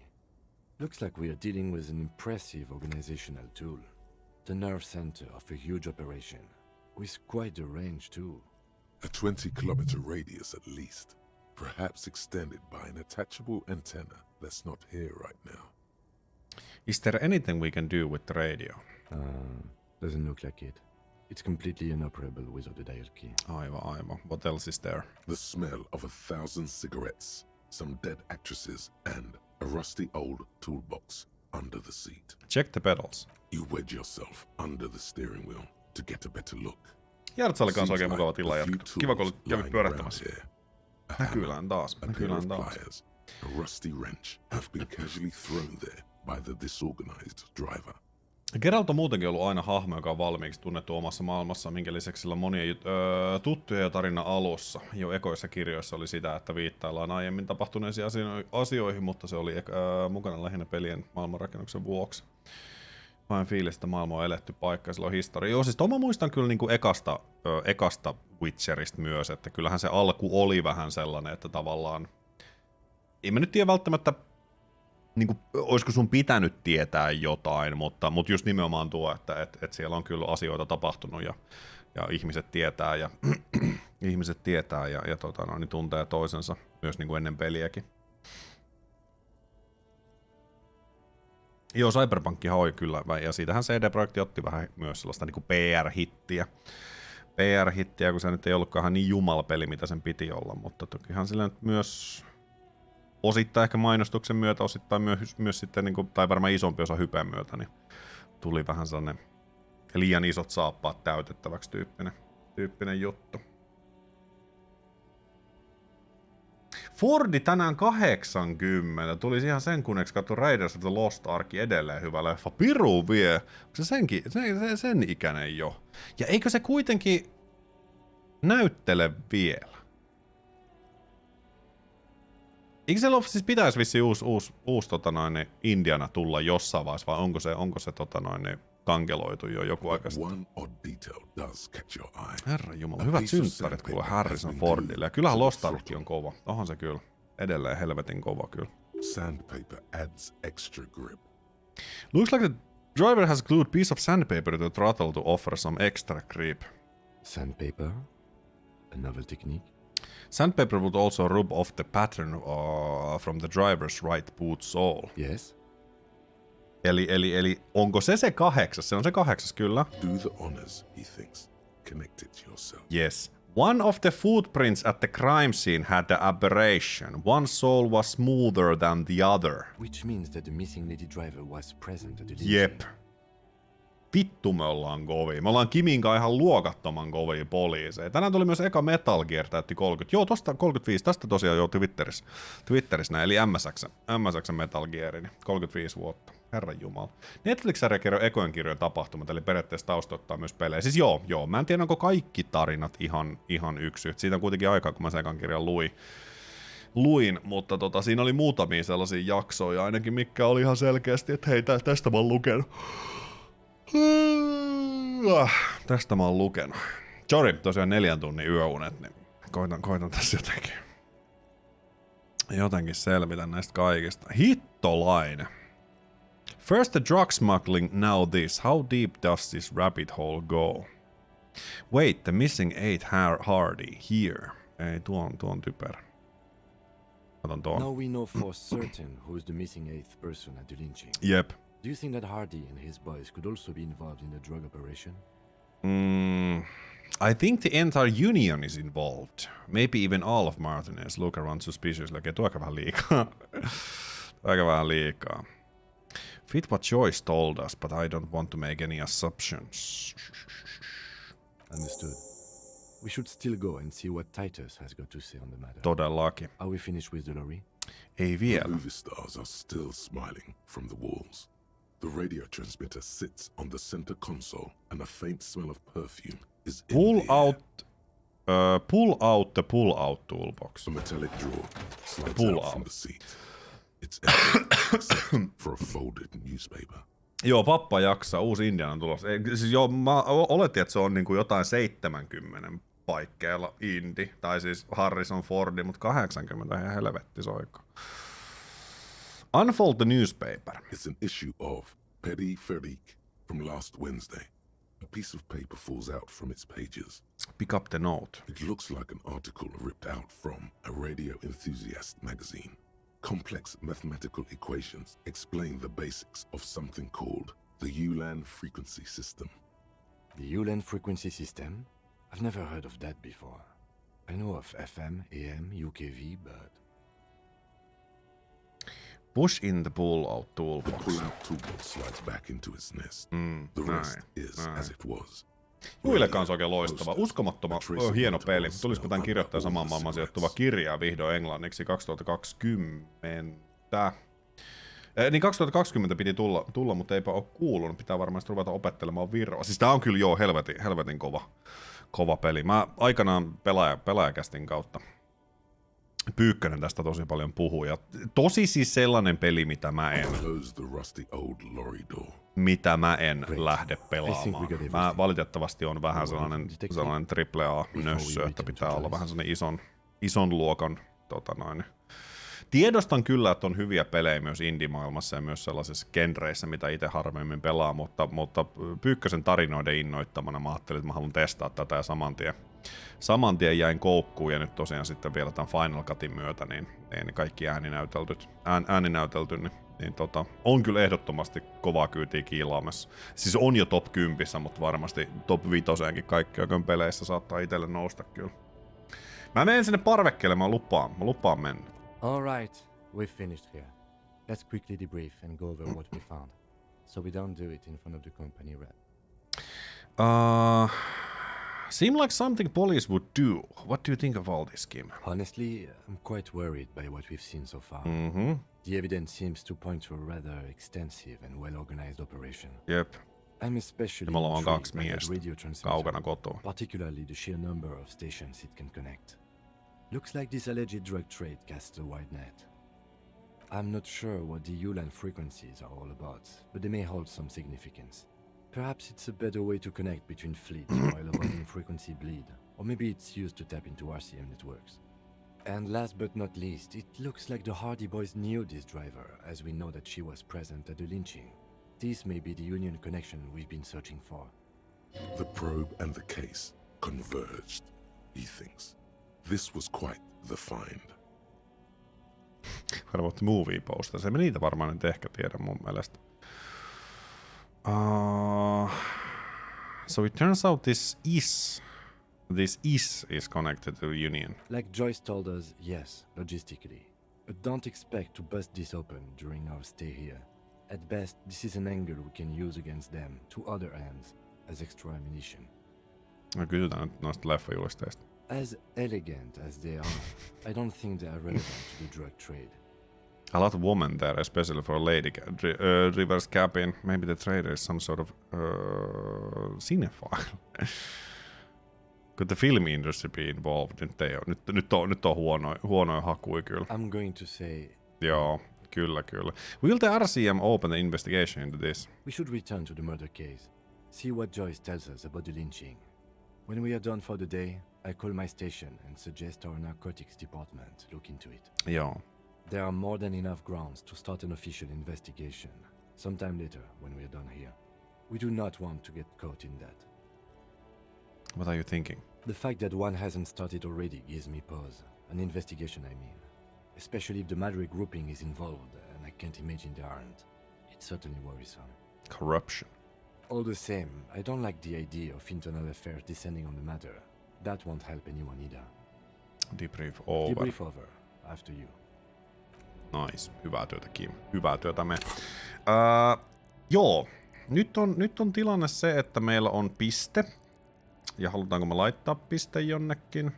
Looks like we are dealing with an impressive organizational tool. The nerve center of a huge operation, with quite a range too. A 20-kilometer radius at least, perhaps extended by an attachable antenna that's not here right now. Is there anything we can do with the radio? Doesn't look like it. It's completely inoperable without the dial key. Aivan. What else is there? The smell of 1,000 cigarettes, some dead actresses, and a rusty old toolbox under the seat. Check the pedals. You wedge yourself under the steering wheel to get a better look. Jartsa oli kans Seems oikein like mukava tila a few jatkaa. Kiva kun tools kävit lying pyörähtämässä. around here. A Näkyylään hammer, taas. a pair of pliers, a rusty wrench have been casually thrown there by the disorganized driver. Geralt on muutenkin ollut aina hahmo, joka on valmiiksi tunnettu omassa maailmassa, minkä lisäksi sillä on monia tuttuja jo tarinan alussa. Jo ekoissa kirjoissa oli sitä, että viittaillaan aiemmin tapahtuneisiin asioihin, mutta se oli mukana lähinnä pelien maailmanrakennuksen vuoksi. Vain fiilis, että maailma on eletty paikka ja sillä on historia. Joo, siis mä muistan kyllä niinku ekasta Witcherista myös, että kyllähän se alku oli vähän sellainen, että tavallaan... En mä nyt tiedä välttämättä, niinku, olisiko sun pitänyt tietää jotain, mutta just nimenomaan tuo, että siellä on kyllä asioita tapahtunut ja ihmiset tietää ja ihmiset tietää ja niin tuntee toisensa myös niinku ennen peliäkin. Joo, Cyberpunkkihan oli kyllä, ja siitähän CD-projekti otti vähän myös sellaista niinku PR-hittiä. PR-hittiä, kun se nyt ei ollutkaan niin jumalapeli, mitä sen piti olla, mutta tokihan sillä nyt myös osittain ehkä mainostuksen myötä, osittain myös sitten, niin kuin, tai varmaan isompi osa hypen myötä, niin tuli vähän sellainen liian isot saappaat täytettäväksi tyyppinen juttu. Fordi tänään 80. Tuli ihan sen kunneksi katso Raiders of the Lost Ark edelleen hyvä leffa. Piru vie. Onko se sen ikäinen jo? Ja eikö se kuitenkin näyttele vielä? Eikö se siis pitäisi vissiin uusi Indiana tulla jossain vaiheessa, vai onko se kankeloitu jo joku aika sitten? Herra jumala, hyvät symppärit kuule Harrison Fordille. Ja kyllähän Lost Ark on kova. Onhan se kyllä. Edelleen helvetin kova kyllä. Sandpaper adds extra grip. Looks like the driver has glued piece of sandpaper to the throttle to offer some extra grip. Sandpaper? A novel technique? Sandpaper would also rub off the pattern from the driver's right boot sole. Yes. Eli onko se 8? Se on se 8 kyllä. Do the honors, he thinks. Connect it yourself. Yes. One of the footprints at the crime scene had the aberration. One sole was smoother than the other. Which means that the missing lady driver was present at the Jep. Vittu me ollaan kovia. Me ollaan Kiminkaan ihan luokattoman kovia poliiseja. Tänään tuli myös eka Metal Gear, täytti 30. Joo, tosta 35. Tästä tosiaan jo Twitterissä näin. Eli MSX Metal Gear, niin 35 vuotta. Herran jumala. Netflix-sarja kerroo ekojen kirjojen tapahtumat, eli periaatteessa taustoittaa myös pelejä. Siis joo. Mä en tiedä, onko kaikki tarinat ihan yksi. Siitä on kuitenkin aikaa, kun mä sen ekan kirjan luin, mutta siinä oli muutamia sellaisia jaksoja, ainakin mikä oli ihan selkeästi, että hei, tästä mä oon lukenut. Tästä mä oon lukenut. Sorry, tosiaan 4 tunnin yöunet, niin koitan tässä jotenkin selvitä näistä kaikista. Hittolainen. First the drug smuggling, now this. How deep does this rabbit hole go? Wait, the missing 8 Hardy here. Ei, tuon typerä. Katon tuon. Now we know for certain who's the missing 8th person at the lynching. Jep. Do you think that Hardy and his boys could also be involved in the drug operation? I think the entire union is involved. Maybe even all of Martinez look around suspiciously. Okei, tuo aika vähän liikaa. Fit what Joyce told us, but I don't want to make any assumptions. Understood. We should still go and see what Titus has got to say on the matter. Todellakin. Are we finished with the lorry? Ei The vielä. movie stars are still smiling from the walls. The radio transmitter sits on the center console, and a faint smell of perfume is in Pull the air. out the pull-out toolbox. A metallic drawer slides Pull out from out. the seat. It's empty except for a folded newspaper. Joo, pappa jaksaa. Uusi Indiana on tulossa. Siis joo, mä oletin, että se on niinku jotain 70 paikkeilla Indi. Tai siis Harrison Fordi, mutta 80 ihan helvetti soikko. Unfold the newspaper. It's an issue of Petty Ferrique from last Wednesday. A piece of paper falls out from its pages. Pick up the note. It looks like an article ripped out from a radio enthusiast magazine. Complex mathematical equations explain the basics of something called the Ulan frequency system. The Ulan frequency system? I've never heard of that before. I know of FM, AM, UKV, but... Push in the pull-out The toolbox. pull-out toolbox slides back into its nest. The rest is as it was. Juille kanssa oikein loistava. Uskomattoman hieno peli. Tulisiko tämän kirjoittaja samaan maailman sijoittuva kirjaa vihdoin englanniksi 2020? Niin 2020 piti tulla, mutta eipä ole kuulunut. Pitää varmasti ruveta opettelemaan virroa. Siis tää on kyllä joo helvetin kova peli. Mä aikanaan pelaajakästin kautta Pyykkönen tästä tosi paljon puhuu. Ja tosi siis sellainen peli, mitä mä en lähde pelaamaan. Mä valitettavasti on vähän sellainen AAA-nössö, että pitää olla vähän sellainen ison luokan Tiedostan kyllä, että on hyviä pelejä myös indie-maailmassa ja myös sellaisissa genreissä, mitä itse harvemmin pelaa, mutta Pyykkösen tarinoiden innoittamana mä ajattelin, että mä haluan testaa tätä ja saman tien jäin koukkuun ja nyt tosiaan sitten vielä tämän Final Cutin myötä, niin kaikki ääninäytelty, niin on kyllä ehdottomasti kovaa kyytiä kiilaamassa. Siis on jo top 10, mutta varmasti top 5 kaikki oikein peleissä saattaa itselle nousta kyllä. Mä menen sinne parvekkeelle, mä lupaan mennä. All right, We've finished here. Let's quickly debrief and go over what we found, so we don't do it in front of the company rep. Seem like something police would do. What do you think of all this, Kim? Honestly, I'm quite worried by what we've seen so far. Mm-hmm. The evidence seems to point to a rather extensive and well-organized operation. Jep. I'm especially Me ollaan intrigued kaksi by that miestä. radio transmitter, Kaukana kotoa. particularly the sheer number of stations it can connect. Looks like this alleged drug trade casts a wide net. I'm not sure what the ULAN frequencies are all about, but they may hold some significance. Perhaps it's a better way to connect between fleets while avoiding frequency bleed, or maybe it's used to tap into RCM networks. And last but not least, it looks like the Hardy Boys knew this driver, as we know that she was present at the lynching. This may be the Union connection we've been searching for. The probe and the case converged, he thinks. This was quite the find. Harvat movie posters. Emme niitä varmaan nyt ehkä tiedä mun mielestä. So it turns out this is connected to Union. Like Joyce told us, yes, logistically. But don't expect to bust this open during our stay here. At best, this is an angle we can use against them to other ends as extra ammunition. No, kysytään nyt noista leffajulisteista. As elegant as they are, I don't think they are relevant to the drug trade. A lot of women there, especially for a lady reverse cabin. Maybe the trader is some sort of cinephile. Could the film industry be involved? Nyt on huonoja hakuja kyllä. I'm going to say... Joo, kyllä. Will the RCM open the investigation into this? We should return to the murder case. See what Joyce tells us about the lynching. When we are done for the day, I call my station and suggest our narcotics department look into it. Joo. There are more than enough grounds to start an official investigation, sometime later when we are done here. We do not want to get caught in that. What are you thinking? The fact that one hasn't started already gives me pause. An investigation, I mean. Especially if the Madrid grouping is involved, and I can't imagine they aren't. It's certainly worrisome. Corruption. All the same, I don't like the idea of internal affairs descending on the matter. That won't help anyone either. Debrief over. Debrief over. After you. Nice. Hyvää työtä, Kim. Hyvää työtä me. Joo. Nyt on tilanne se, että meillä on piste. Ja halutaanko me laittaa piste jonnekin?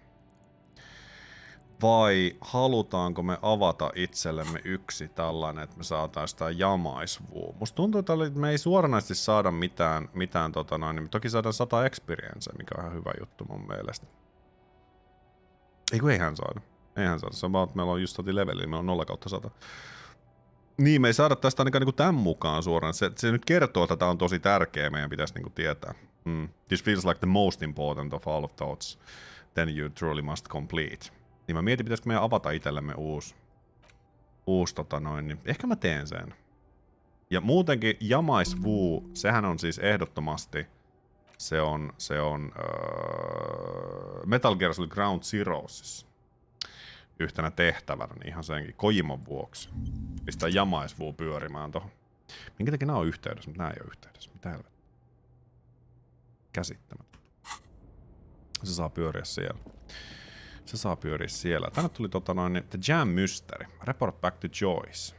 Vai halutaanko me avata itsellemme yksi tällainen, että me saataisiin tää jamaisvuu? Musta tuntuu, että me ei suoranaisesti saada mitään niin toki saadaan 100 experience, mikä on ihan hyvä juttu mun mielestä. Eihän saada. Se on vaan, että meillä on just leveli, meillä on 0/100. Niin, me ei saada tästä ainakaan niinku tämän mukaan suoraan. Se nyt kertoo, että tämä on tosi tärkeä, meidän pitäisi niinku tietää. This feels like the most important of all of those. Then you truly must complete. Niin mä mietin, pitäisikö meidän avata itsellemme uusi niin ehkä mä teen sen. Ja muutenkin jamaisvuu, sehän on siis ehdottomasti, se on Metal Gear Solid Ground Zeroesissa yhtenä tehtävänä, niin ihan senkin Kojimon vuoksi. Pistää jamaisvuu pyörimään tohon. Minkä takia nää on yhteydessä, mutta nää ei oo yhteydessä. Mitä helvettiä? Käsittämättä. Se saa pyöriä siellä. Tänne tuli The Jam Mystery. Report back to Joyce.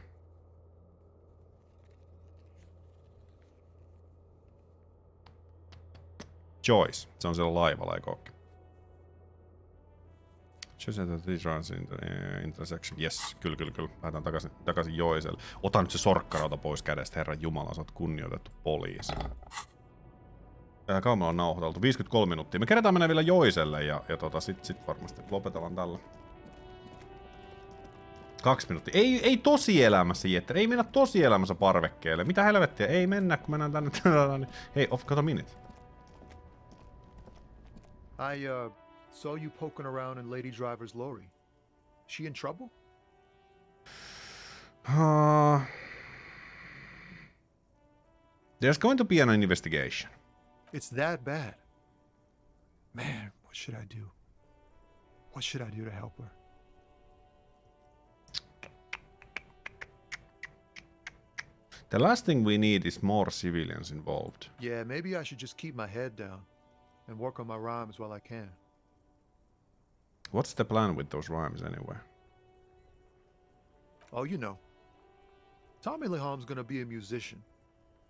Joyce. Se on siellä laivalla, eikö ookin? Just at these runs in the intersection. Yes, kyllä. Lähdetään takaisin Joiselle. Ota nyt se sorkkarauta pois kädestä, herran jumala, sä oot kunnioitettu poliisi. Kauan me on nauhoiteltu, 53 minuuttia. Me kerätään mennä vielä Joiselle ja sit varmasti lopetellaan tällä. 2 minuuttia. Ei tosielämässä, Jetter. Ei mennä tosielämässä parvekkeelle. Mitä helvettiä? Ei mennä, kun mennään tänne. Hei, got a minute. I saw you poking around in Lady Driver's lorry. She in trouble? There's going to be an investigation. It's that bad. Man, what should I do? What should I do to help her? The last thing we need is more civilians involved. Yeah, maybe I should just keep my head down and work on my rhymes while I can. What's the plan with those rhymes anyway? Oh, you know. Tommy Leham's gonna be a musician.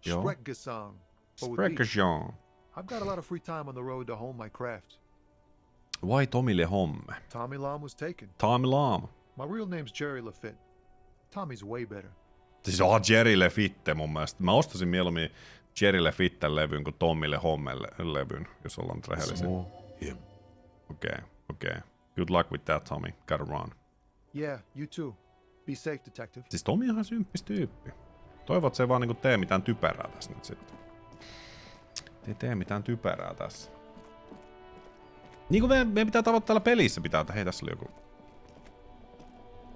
Yo. Sprechgesang. or with beats. Sprekkejean. I've got a lot of free time on the road to hone my craft. Why Tommy Lehom? Tommy Lam was taken. Tommy Lam. My real name's Jerry Lafitte. Tommy's way better. Siis on Jerry Lefitte mun mielestä. Mä ostasin mieluummin Jerry Lefitten levyn kuin Tommy Lehomme levyn, jos ollaan nyt rehellisiä. Him. Okay. Good luck with that, Tommy. Gotta run. Yeah, you too. Be safe, detective. Siis Tommy on ihan symppis tyyppi. Toivon, että se ei vaan niinku tee mitään typerää tässä nyt sitten. Ei tee mitään typerää tässä. Niinku meidän pitää tavoittaa täällä pelissä pitää, että hei tässä oli joku.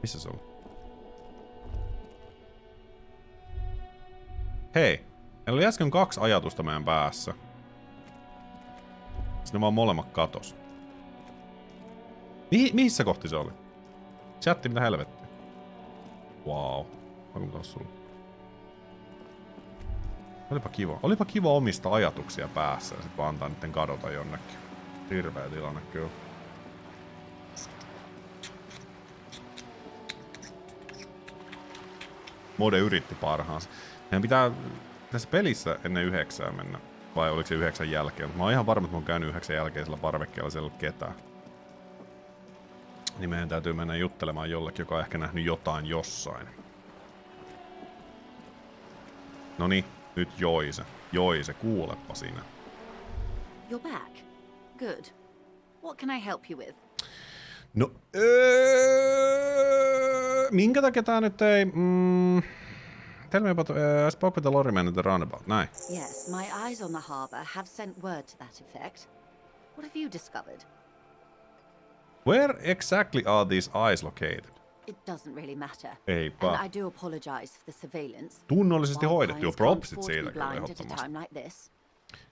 Missä se on? Hei, meillä oli äsken 2 ajatusta meidän päässä. Sitten vaan molemmat katos. Missä kohti se oli? Chatti, mitä helvettiä? Wow. Onko taas sulla? Olipa kiva omista ajatuksia päässä ja sit vaan antaa niitten kadota jonnekin. Hirveä tilanne kyllä. Mode yritti parhaansa. Meidän pitää tässä pelissä ennen 9 mennä. Vai oliko se 9 jälkeen? Mä oon ihan varma, että mä oon käynyt 9 jälkeisellä parvekkeella, siellä ei ollut ketään. Niin meidän täytyy mennä juttelemaan jollekin, joka on ehkä nähnyt jotain jossain. Noniin, nyt Joise. Joise, kuulepa sinä. You're back. Good. What can I help you with? No, minkä takia tää nyt ei... Tell me about... I spoke with the lorryman at the roundabout. Näin. Yes, my eyes on the harbour have sent word to that effect. What have you discovered? Where exactly are these eyes located? It doesn't really matter. Eipä. And I do apologize for the surveillance. Tunnollisesti While hoidettu. eyes Propsit can't siitä afford to be kyllä blind at a ehdottomasti. time like this.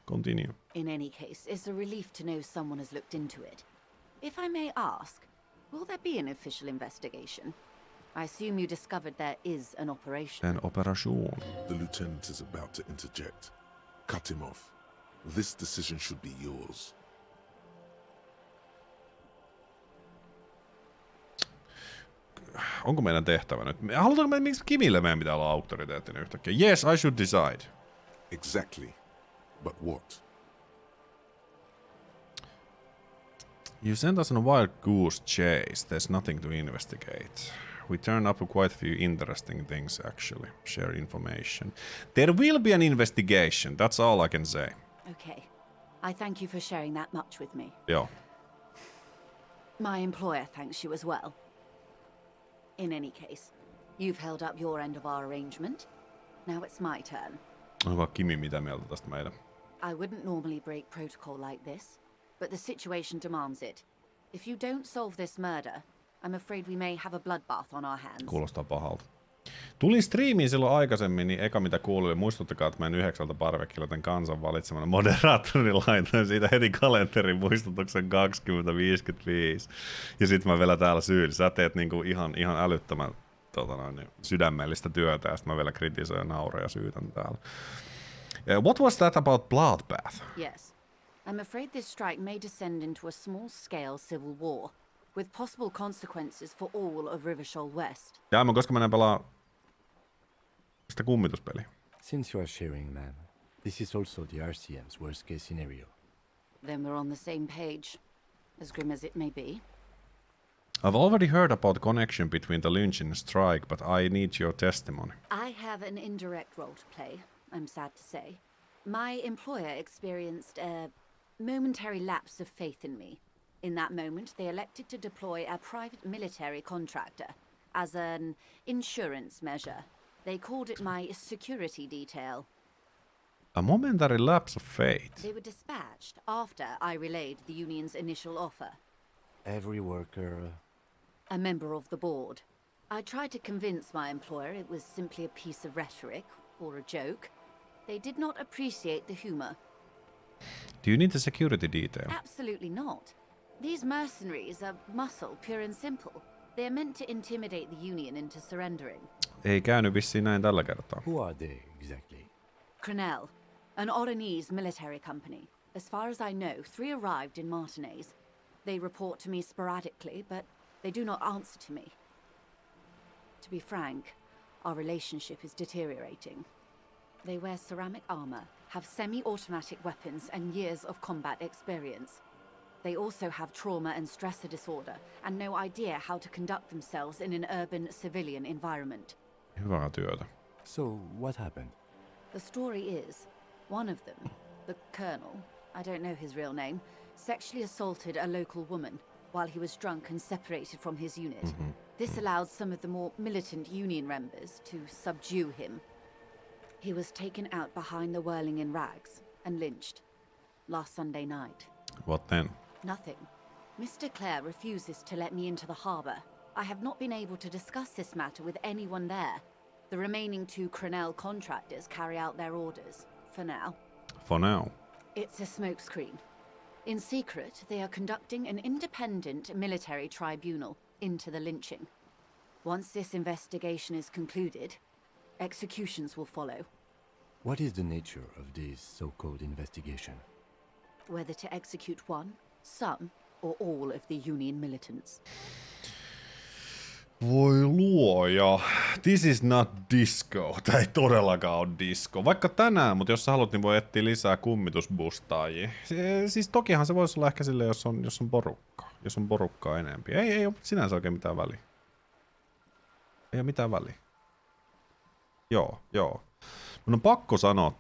Continue. In any case, it's a relief to know someone has looked into it. If I may ask, will there be an official investigation? I assume you discovered there is an operation. An operation. The lieutenant is about to interject. Cut him off. This decision should be yours. Onko meidän tehtävä nyt? Halutaanko me, miksi Kimille meidän pitää olla auktoriteettinen yhtäkkiä? Yes, I should decide. Exactly. But what? You sent us on a wild goose chase. There's nothing to investigate. We turned up quite a few interesting things actually. Share information. There will be an investigation. That's all I can say. Okay. I thank you for sharing that much with me. Joo. My employer thanks you as well. In any case, you've held up your end of our arrangement. Now it's my turn. Onko Kimi mitä mieltä tästä meidän? I wouldn't normally break protocol like this, but the situation demands it. If you don't solve this murder, I'm afraid we may have a bloodbath on our hands. Kuulostaa pahalta. Tulin striimiin silloin aikaisemmin, niin eka mitä kuului, muistuttakaa, että meidän 9 parvekkiloten kansan valitsemana moderaattori laitoin siitä heti kalenterin muistutuksen 2055. Ja sit mä vielä täällä syyli. Sä teet niinku ihan älyttömän sydämellistä työtä, ja sit mä vielä kritisoin ja nauran ja syytän täällä. What was that about bloodbath? Yes. I'm afraid this strike may descend into a small-scale civil war, with possible consequences for all of Rivershoal West. Jaa, koska mennään pelaa sitä kummituspeliä. Since you are sharing, man, this is also the RCM's worst case scenario. Then we're on the same page, as grim as it may be. I've already heard about the connection between the lynch and the strike, but I need your testimony. I have an indirect role to play, I'm sad to say. My employer experienced a momentary lapse of faith in me. In that moment, they elected to deploy a private military contractor as an insurance measure. They called it my security detail. A momentary lapse of faith. They were dispatched after I relayed the union's initial offer. Every worker... A member of the board. I tried to convince my employer it was simply a piece of rhetoric or a joke. They did not appreciate the humor. Do you need the security detail? Absolutely not. These mercenaries are muscle, pure and simple. They are meant to intimidate the Union into surrendering. Ei käynyt vissiin näin tällä kertaa. Who are they, exactly? Crenell, an Oranese military company. As far as I know, 3 arrived in Martinez. They report to me sporadically, but they do not answer to me. To be frank, our relationship is deteriorating. They wear ceramic armor, have semi-automatic weapons, and years of combat experience. They also have trauma and stressor disorder, and no idea how to conduct themselves in an urban civilian environment. Hyvää työtä. So, what happened? The story is, one of them, the Colonel, I don't know his real name, sexually assaulted a local woman while he was drunk and separated from his unit. This allowed some of the more militant Union members to subdue him. He was taken out behind the whirling in rags and lynched last Sunday night. What then? Nothing. Mr. Clare refuses to let me into the harbour. I have not been able to discuss this matter with anyone there. The remaining 2 Crenell contractors carry out their orders, for now. For now. It's a smokescreen. In secret, they are conducting an independent military tribunal into the lynching. Once this investigation is concluded, executions will follow. What is the nature of this so-called investigation? Whether to execute one, some, or all of the Union militants. Voi luoja. This is not disco. Tää ei todellakaan ole disco. Vaikka tänään, mutta jos sä haluat, niin voi etsiä lisää kummitusbustaajia. Siis tokihan se voisi olla ehkä sille, jos on porukkaa. Jos on porukkaa enempi. Ei ole sinänsä oikein mitään väliä. Ei ole mitään väliä. Joo. Mun on pakko sanoa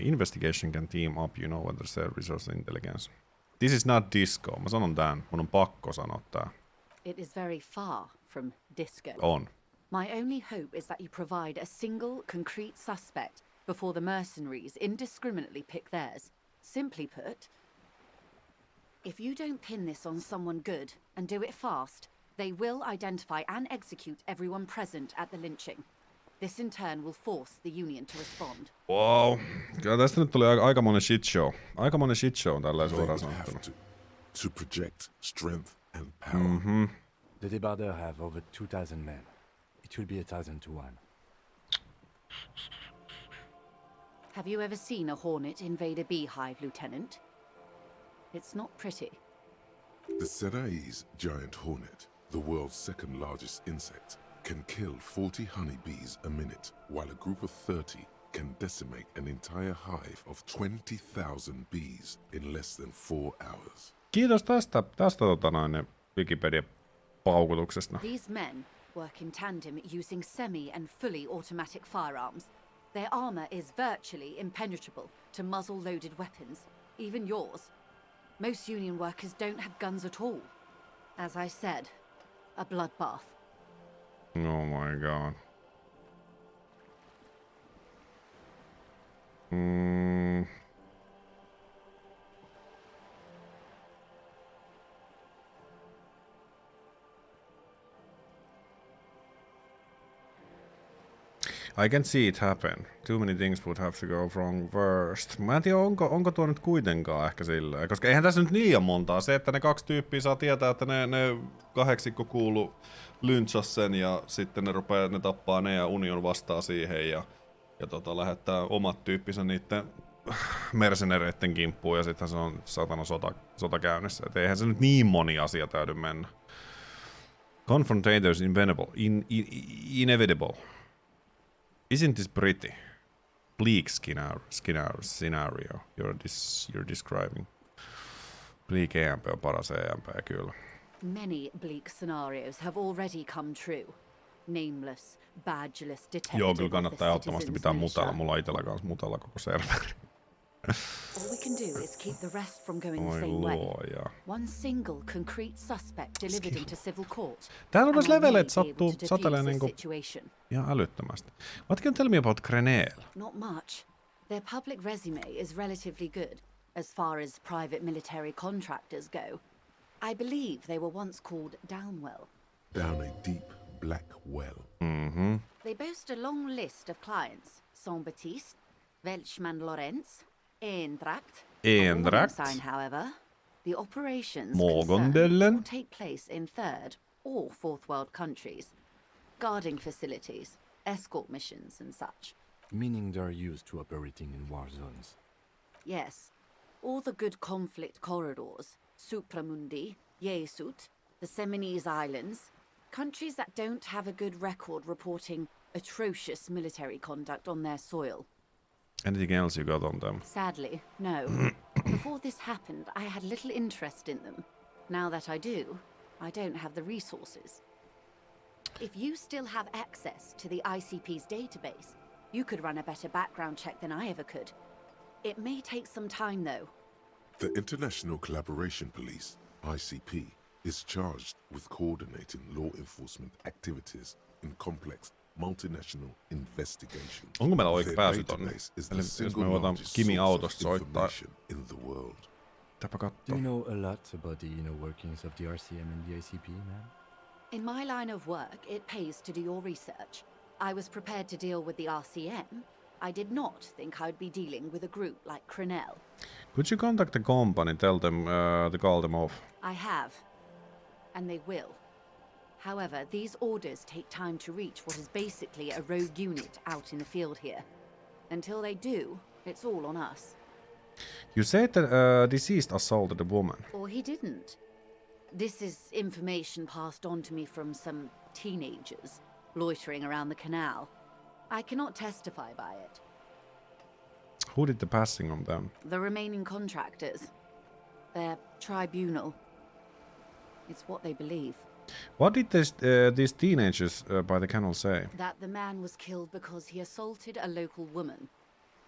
investigation can team up, you know, when there's a resource intelligence. This is not disco. Mä sanon tän. Mun on pakko sanoa tää. It is very far from disco. On. My only hope is that you provide a single, concrete suspect before the mercenaries indiscriminately pick theirs. Simply put, if you don't pin this on someone good and do it fast, they will identify and execute everyone present at the lynching. This in turn will force the Union to respond. Wow. Kyllä tästä nyt tuli aikamoinen shit show. Aikamoinen shit show tällä suoraan sanottuna. To project strength and power. The Debardeurs have over 2,000 men. It will be 1,000 to 1. Have you ever seen a hornet invade a beehive, Lieutenant? It's not pretty. The Serai's giant hornet, the world's second largest insect, can kill 40 honeybees a minute, while a group of 30 can decimate an entire hive of 20,000 bees in less than 4 hours. Kiitos tästä Wikipedia-paukutuksesta. These men work in tandem using semi and fully automatic firearms. Their armor is virtually impenetrable to muzzle-loaded weapons, even yours. Most Union workers don't have guns at all. As I said, a bloodbath. Oh my god. I can see it happen. Too many things would have to go wrong first. Mä en tiedä, onko tuo nyt kuitenkaan ehkä silleen. Koska eihän tässä nyt liian montaa. Se, että ne 2 tyyppiä saa tietää, että ne 8 kuulu lynchas sen ja sitten ne tappaa ne ja Union vastaa siihen ja lähettää omat tyyppinsä niitten mercenareitten kimppuun ja sitten se on satana sota käynnissä. Et eihän se nyt niin moni asia täydy mennä. Confrontators inevitable. Isn't this pretty? Bleak scenario you're describing. Bleak EMP on paras EMP, kyllä. Many bleak scenarios have already come true. Nameless, badgeless detective. Joo, kyllä kannattaa ehdottomasti pitää mutella. Mulla on itellä kanssa mutella koko serveri. All we can do is keep the rest from going the same way. One single concrete suspect delivered into civil court. Täällä on myös leveleet sattuu satelee niinku ihan älyttömästi. What can you tell me about Crenell? Not much. Their public resume is relatively good, as far as private military contractors go. I believe they were once called Downwell. Down a deep, black well. They boast a long list of clients. Saint-Baptiste, Welchman-Lorenz, Eendracht. Sign, however, the operations will take place in third or fourth world countries. Guarding facilities, escort missions and such. Meaning they're used to operating in war zones. Yes. All the good conflict corridors, Supramundi, Yesut, the Seminese Islands, Countries that don't have a good record reporting atrocious military conduct on their soil. Anything else you got on them? Sadly, no. Before this happened, I had little interest in them. Now that I do, I don't have the resources. If you still have access to the ICP's database, you could run a better background check than I ever could. It may take some time, though. The International Collaboration Police, ICP, is charged with coordinating law enforcement activities in complex multinational investigations. Onko meillä oikein Their pääsy tonne? database is Eli the jos single me voidaan largest Kimi source autosta of soittaa. information in the world. Täpä Do katso. you know a lot about the inner workings of the RCM and the ICP, man? In my line of work, it pays to do your research. I was prepared to deal with the RCM. I did not think I'd be dealing with a group like Crenell. Could you contact the company, tell them to call them off? I have. And they will. However, these orders take time to reach what is basically a rogue unit out in the field here. Until they do, it's all on us. You said that deceased assaulted a woman. Or he didn't. This is information passed on to me from some teenagers loitering around the canal. I cannot testify by it. Who did the passing on them? The remaining contractors. Their tribunal. It's what they believe. What did these teenagers by the canal say? That the man was killed because he assaulted a local woman.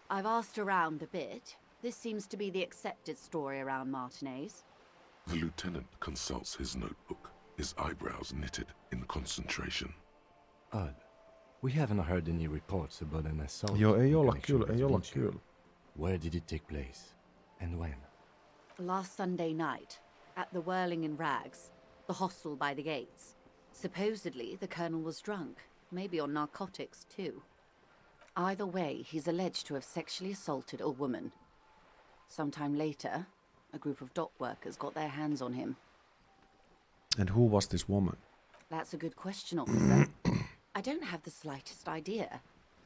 I've asked around a bit. This seems to be the accepted story around Martinez. The lieutenant consults his notebook, his eyebrows knitted in concentration. Odd. We haven't heard any reports about an assault. Joo, ei in olla connection kyllä, with ei olla Vinci. kyllä. Where did it take place? And when? Last Sunday night, at the Whirling in Rags, the hostel by the gates. Supposedly, the colonel was drunk, maybe on narcotics too. Either way, he's alleged to have sexually assaulted a woman. Sometime later, a group of dock workers got their hands on him. And who was this woman? That's a good question, officer. I don't have the slightest idea.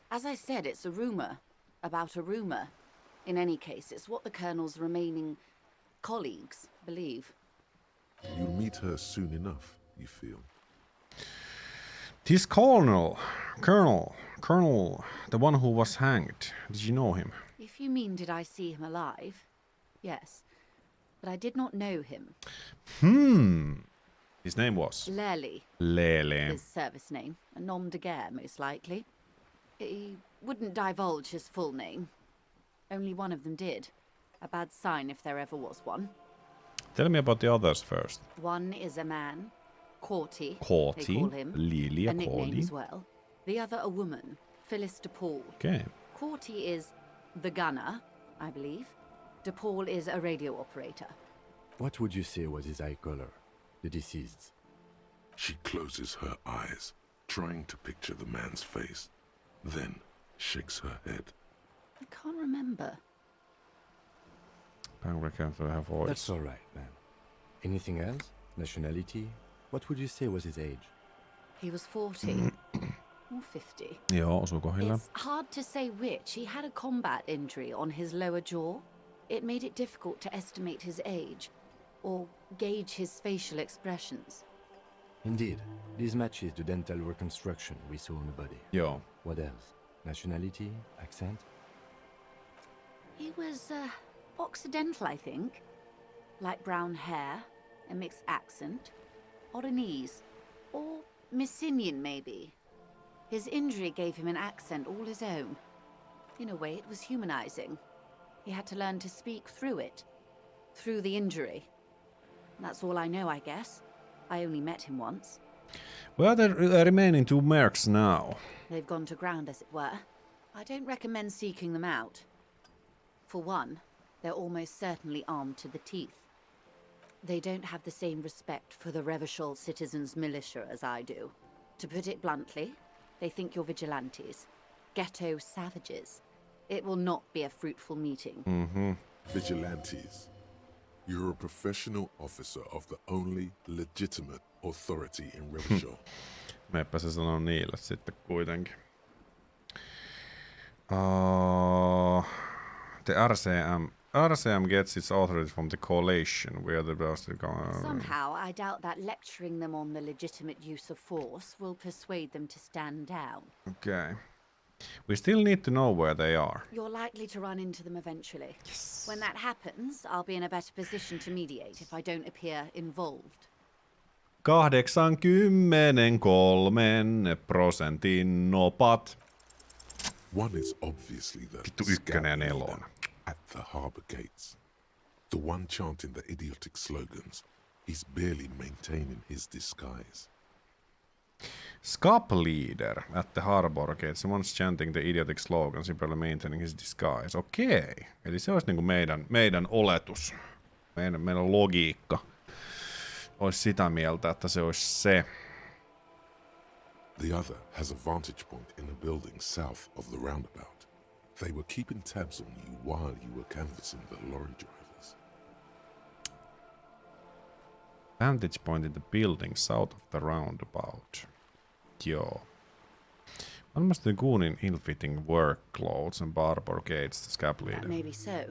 As I said, it's a rumor about a rumor. In any case, it's what the colonel's remaining colleagues believe. You'll meet her soon enough, you feel. This colonel, the one who was hanged. Did you know him? If you mean did I see him alive? Yes. But I did not know him. His name was Lely, Lele. his service name. A nom de guerre, most likely. He wouldn't divulge his full name. Only one of them did. A bad sign if there ever was one. Tell me about the others first. One is a man, Corty, they Corty, call him. Lilia A nickname Corty. as well. The other a woman, Phyllis DePaul. Okay. Corty is the gunner, I believe. DePaul is a radio operator. What would you say was his eye color? The deceased's. She closes her eyes, trying to picture the man's face, then shakes her head. I can't remember. Voice. That's all right, man. Anything else? Nationality? What would you say was his age? He was 40 or 50. Joo, osuu kohdilla. It's hard to say which. He had a combat injury on his lower jaw. It made it difficult to estimate his age or gauge his facial expressions. Indeed. This matches the dental reconstruction we saw on the body. Joo. What else? Nationality? Accent? He was Occidental, I think. Light brown hair, a mixed accent, Oranese, or Messinian maybe. His injury gave him an accent all his own. In a way, it was humanizing. He had to learn to speak through it, through the injury. That's all I know, I guess. I only met him once. Where are the remaining two mercs now? They've gone to ground, as it were. I don't recommend seeking them out. For one, they're almost certainly armed to the teeth. They don't have the same respect for the Revachol citizens' militia as I do. To put it bluntly, they think you're vigilantes. Ghetto savages. It will not be a fruitful meeting. Vigilantes. You're a professional officer of the only legitimate authority in Revachol. Meppä se sanoo niille sitten kuitenkin. The RCM RCM gets its authority from the coalition. We are the best. Somehow, I doubt that lecturing them on the legitimate use of force will persuade them to stand down. Okay. We still need to know where they are. You're likely to run into them eventually. Yes. When that happens, I'll be in a better position to mediate if I don't appear involved. 83% nopat. One is obviously the Vittu ykkönen ja scout nelonen. leader at the harbor gates. The one chanting the idiotic slogans. He's barely maintaining his disguise. Scap leader at the harbor gates. Once chanting the idiotic slogans, he barely maintaining his disguise. Okei. Eli se olisi niinku meidän oletus. Meidän logiikka. Olisi sitä mieltä, että se olisi se. The other has a vantage point in a building south of the roundabout. They were keeping tabs on you while you were canvassing the lorry drivers. Vantage point in the building south of the roundabout. Joo. Varmasti kuulin ill-fitting work clothes and barber gates, the scab leader. That may be so.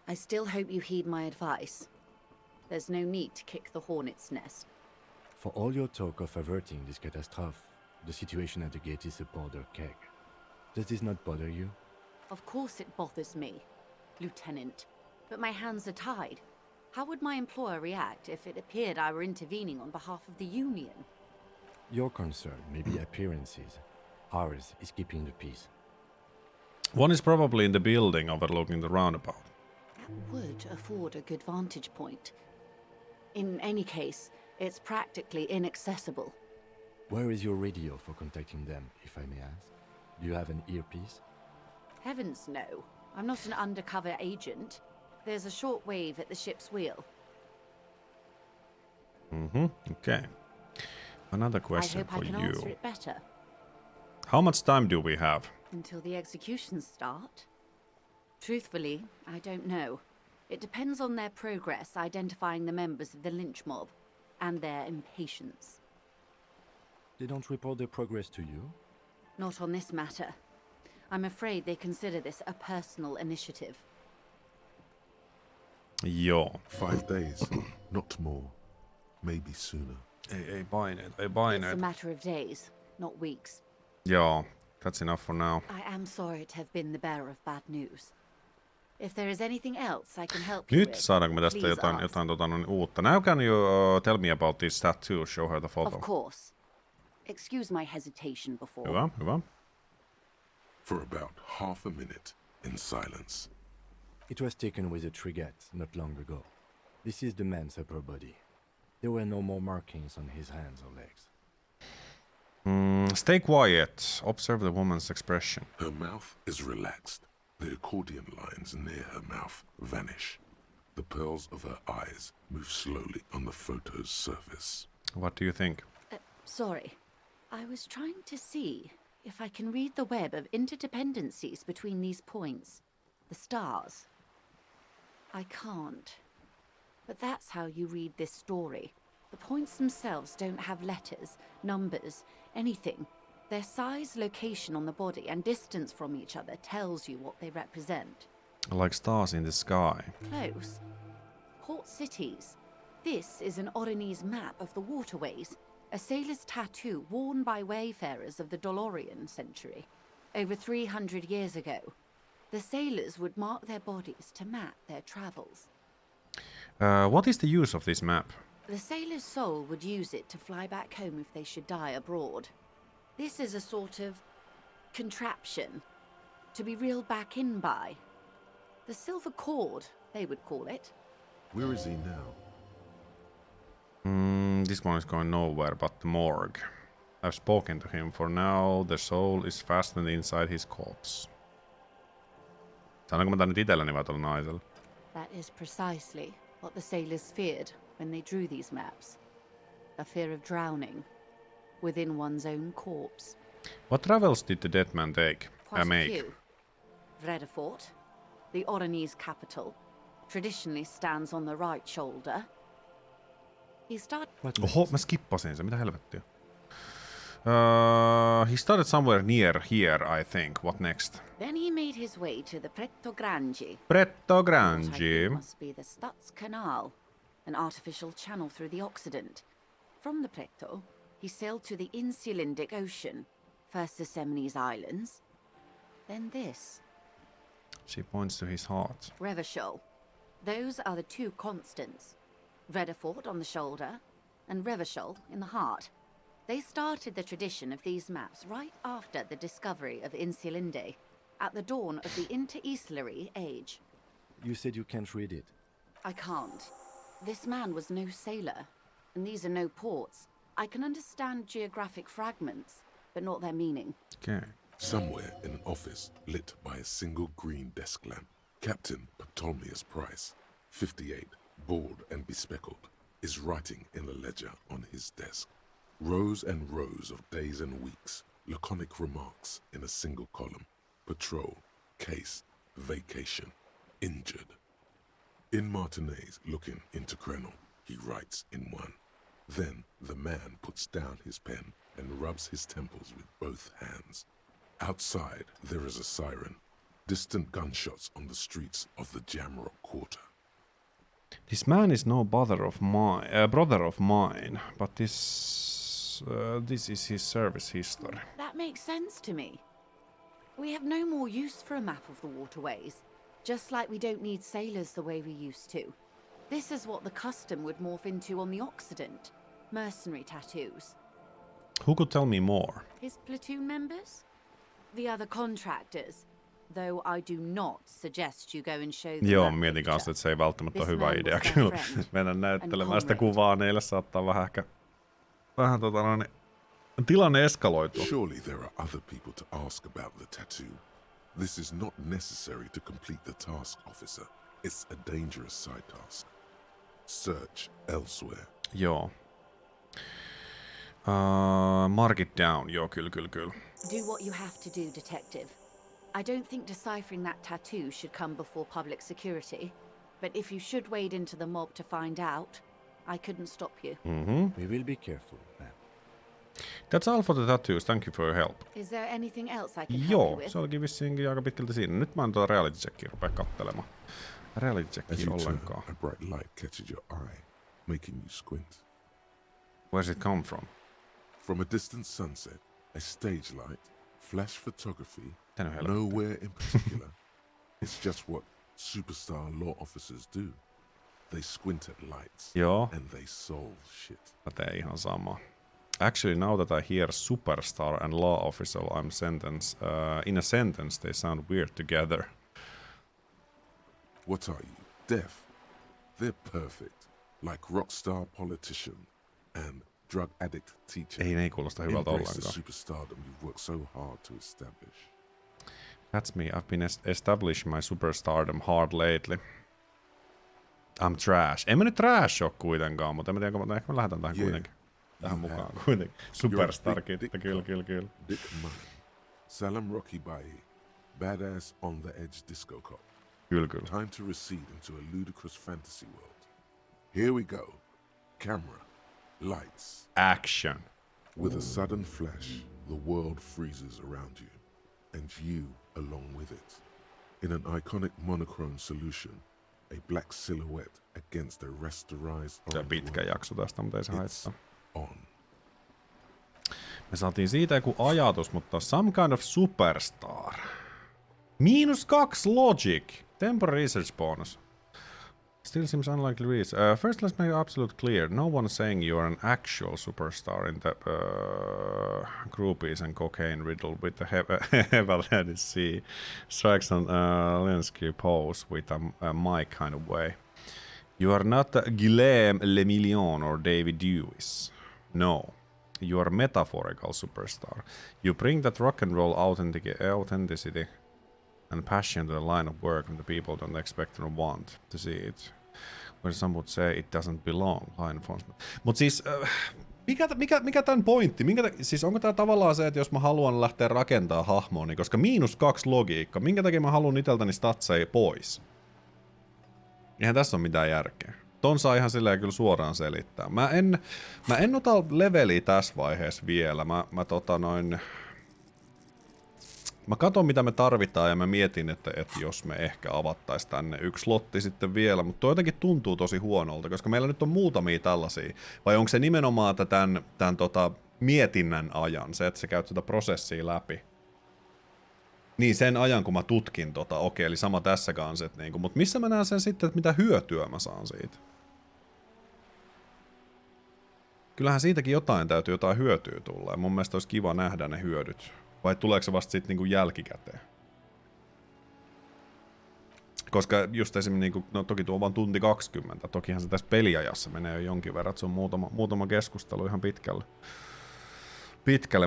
I still hope you heed my advice. There's no need to kick the hornet's nest. For all your talk of averting this catastrophe, the situation at the gate is a powder keg. Does this not bother you? Of course it bothers me, Lieutenant. But my hands are tied. How would my employer react if it appeared I were intervening on behalf of the Union? Your concern may be appearances. Ours is keeping the peace. One is probably in the building overlooking the roundabout. That would afford a good vantage point. In any case, it's practically inaccessible. Where is your radio for contacting them, if I may ask? Do you have an earpiece? Heavens no. I'm not an undercover agent. There's a short wave at the ship's wheel. Okay. Another question I hope for I can you. answer it better. How much time do we have? Until the executions start? Truthfully, I don't know. It depends on their progress identifying the members of the lynch mob, and their impatience. They don't report their progress to you? Not on this matter. I'm afraid they consider this a personal initiative. Joo. 5 days, not more. Maybe sooner. Ei paineita. It's a matter of days, not weeks. Joo. That's enough for now. I am sorry to have been the bearer of bad news. If there is anything else I can help you Nyt with, saadaanko me tästä please ask. jotain uutta? Now can you tell me about this tattoo? Show her the photo. Of course. Excuse my hesitation before. Hyvä. For about half a minute, in silence. It was taken with a trigette not long ago. This is the man's upper body. There were no more markings on his hands or legs. Stay quiet. Observe the woman's expression. Her mouth is relaxed. The accordion lines near her mouth vanish. The pearls of her eyes move slowly on the photo's surface. What do you think? Sorry. I was trying to see if I can read the web of interdependencies between these points. The stars. I can't. But that's how you read this story. The points themselves don't have letters, numbers, anything. Their size, location on the body, and distance from each other tells you what they represent. Like stars in the sky. Close. Port cities. This is an Oronese map of the waterways, a sailor's tattoo worn by wayfarers of the Dolorian century. Over 300 years ago, the sailors would mark their bodies to map their travels. What is the use of this map? The sailor's soul would use it to fly back home if they should die abroad. This is a sort of contraption to be reeled back in by. The silver cord, they would call it. Where is he now? This one is going nowhere but the morgue. I've spoken to him. For now, the soul is fastened inside his corpse. Sanonko mä tän nyt itselläni vai tuolla naisella? That is precisely what the sailors feared when they drew these maps. A fear of drowning within one's own corpse. What travels did the dead man take? Quite a Make? few. Vredefort, the Oronese capital, traditionally stands on the right shoulder. He started What Oho, next? mä skippasin sen. Mitä helvettiä? He started somewhere near here, I think. What next? Then he made his way to the Pretto Grande. Pretto What I Grande. think must be the Stutz Canal, an artificial channel through the Occident. From the Pretto, he sailed to the Insulindic Ocean, first the Semines Islands, then this, She points to his heart. Revachol. Those are the two constants. Redefort on the shoulder, and Revachol in the heart. They started the tradition of these maps right after the discovery of Insulinde, at the dawn of the Inter-Easlary Age. You said you can't read it. I can't. This man was no sailor, and these are no ports. I can understand geographic fragments, but not their meaning. Okay. Somewhere in an office lit by a single green desk lamp, Captain Ptolemaeus Price, 58, bald and bespectacled, is writing in a ledger on his desk. Rows and rows of days and weeks, laconic remarks in a single column. Patrol, case, vacation, injured. In Martinez looking into Krenel, he writes in one. Then the man puts down his pen and rubs his temples with both hands. Outside, there is a siren. Distant gunshots on the streets of the Jamrock Quarter. This man is no brother of mine, but this is his service history. That makes sense to me. We have no more use for a map of the waterways, just like we don't need sailors the way we used to. This is what the custom would morph into on the Occident. Mercenary tattoos. Who could tell me more? His platoon members? The other contractors. Though I do not suggest you go and show them Joo, that mietin picture. kanssa, että se ei välttämättä ole This hyvä man idea was their kyllä. friend Mennä and näyttelemään sitä comrade. kuvaa, niille saattaa vähän ehkä... tilanne eskaloituu. Surely there are other people to ask about the tattoo. This is not necessary to complete the task, officer. It's a dangerous side task. Search elsewhere. Joo. Mark it down. Joo, kyllä. Do what you have to do, detective. I don't think deciphering that tattoo should come before public security. But if you should wade into the mob to find out, I couldn't stop you. We will be careful, ma'am. That's all for the tattoos. Thank you for your help. Is there anything else I can help you Joo, with? se olikin vissiinkin aika pitkälti siinä. Nyt mä en tuota reality checkia rupea kattelemaan. Reality As checkia you turn, ollenkaan. a bright light catches your eye, making you squint. Where's it come from? From a distant sunset, a stage light, flash photography, Tän on helppo. nowhere in particular. It's just what superstar law officers do. They squint at lights Joo, and they solve shit. mä teen ihan sama. Actually, now that I hear superstar and law officer, in a sentence, they sound weird together. What are you, deaf? They're perfect, like rockstar politician and drug addict teacher. Ei kuulosta hyvältä Embrace the ollenkaan. superstardom you've worked so hard to establish. That's me. I've been establishing my superstardom hard lately. I'm trash. En mä nyt trash oo kuitenkaan, mutta en mä tiedä, ehkä mä lähetän tähän kuitenkin. Tähän You mukaan have. kuitenkin. You're a Superstar-kitta, big kyllä. Dick Money. Salam Rocky Bai. Badass on the edge disco cop. Kyllä. Time to recede into a ludicrous fantasy world. Here we go. Camera. Lights. Action. With a sudden flash, the world freezes around you. And you along with it. In an iconic monochrome solution, a black silhouette against a rasterized Se on orange pitkä world. jakso tästä, mutta ei se It's haittaa. on. Me saatiin siitä joku ajatus, mutta some kind of superstar. -2 logic. Temporary research bonus. Still seems unlikely reason. First, let's make it absolute clear. No one saying you are an actual superstar in the groupies and cocaine riddled with the heavy sea strikes on Lenski pose with a mic kind of way. You are not Guillaume Lemillion or David Dewis. No. You are a metaphorical superstar. You bring that rock and roll authenticity and passion to the line of work and the people don't expect or want to see it. Where some would say it doesn't belong. Law enforcement. Mut siis, mikä tän pointti? Siis onko tää tavallaan se, että jos mä haluan lähteä rakentaa hahmoa, niin koska -2 logiikka, minkä takia mä haluan iteltäni statseja pois? Eihän tässä ole mitään järkeä. ton saa ihan silleen kyllä suoraan selittää. Mä en ota leveliä tässä vaiheessa vielä. Mä katon mitä me tarvitaan ja mä mietin, että jos me ehkä avattais tänne yksi slotti sitten vielä, mutta toi jotenkin tuntuu tosi huonolta, koska meillä nyt on muutamia tällaisia. Vai onko se nimenomaan tämän mietinnän ajan, se että sä käyt sitä prosessia läpi? Niin sen ajan kun mä tutkin okei, eli sama tässä kanssa, niinku, mutta missä mä näen sen sitten, että mitä hyötyä mä saan siitä? Kyllähän siitäkin jotain hyötyä tulla ja mun mielestä olisi kiva nähdä ne hyödyt. Vai tuleeko se vasta sitten niinku jälkikäteen? Koska just esimerkiksi, niinku, no toki tuo on vaan tunti 20, tokihan se tässä peliajassa menee jo jonkin verran, että se on muutama keskustelu ihan pitkälle,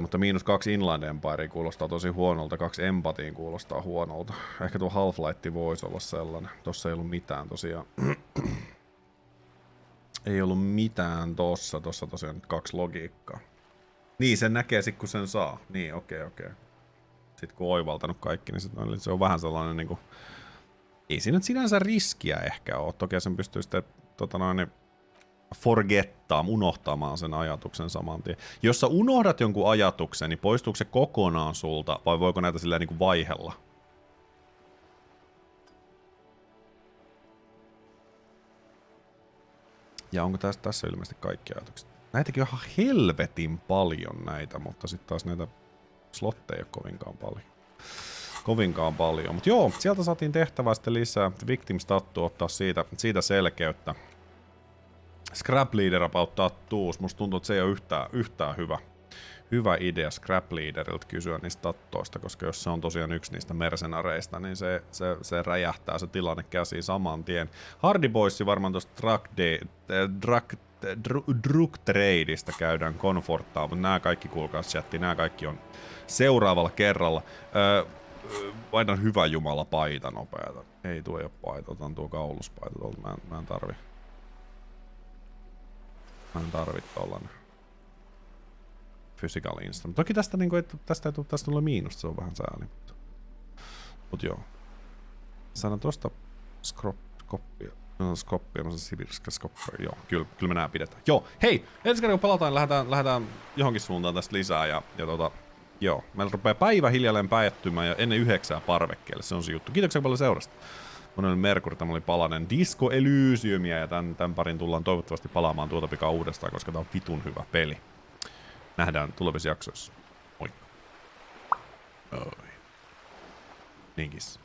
mutta -2 Inland Empire kuulostaa tosi huonolta, 2 Empatyin kuulostaa huonolta. Ehkä tuo Half-Light voisi olla sellainen. Tossa ei ollut mitään tosiaan. Ei ollut mitään tossa tosiaan nyt 2 logiikkaa. Niin, sen näkee sit kun sen saa. Niin, okei. Sitten kun on oivaltanut kaikki, niin se on vähän sellainen niinku... Ei siinä nyt sinänsä riskiä ehkä ole. Toki sen pystyy sitten unohtamaan sen ajatuksen saman tien. Jos sä unohdat jonkun ajatuksen, niin poistuuko se kokonaan sulta, vai voiko näitä silleen niinku vaihella? Ja onko tässä ilmeisesti kaikki ajatukset? Näitäkin on ihan helvetin paljon näitä, mutta sitten taas näitä slotteja ei ole kovinkaan paljon. Mutta joo, sieltä saatiin tehtävää sitten lisää. Victim stattu ottaa siitä selkeyttä. Scrap Leader about tattoos. Musta tuntuu, että se ei ole yhtään hyvä idea Scrap Leaderilta kysyä niistä tattoista, koska jos se on tosiaan yksi niistä mercenareista, niin se räjähtää se tilanne käsiin saman tien. Hardy Boysi varmaan tuosta Drug Tradeista käydään konforttaa, mutta nämä kaikki, kuulkaa chatti, nämä kaikki on seuraavalla kerralla. Vaihdan hyvä jumala paita nopeata. Ei tuo ei ole paita, otan tuo kauluspaita tuolta, mä en tarvi tollanen physical instant. Toki tästä niinku, tästä ei tule miinusta, se on vähän sääli. Mut joo. Saadaan tosta skoppia. Skoppia, no se sibirska skoppia. Joo, kyllä me nää pidetään. Joo, hei! Ensi kerran kun pelataan, lähdetään johonkin suuntaan tästä lisää ja joo, meillä rupeaa päivä hiljalleen päättymään ja ennen 9 parvekkeelle, se on se juttu. Kiitoksia paljon seurasta. Mä olin Merkuri, tämä oli palanen Disco Elysiumia ja tän parin tullaan toivottavasti palaamaan tuota pikaa uudestaan, koska tää on vitun hyvä peli. Nähdään tulevissa jaksoissa. Moikka. Niinkis.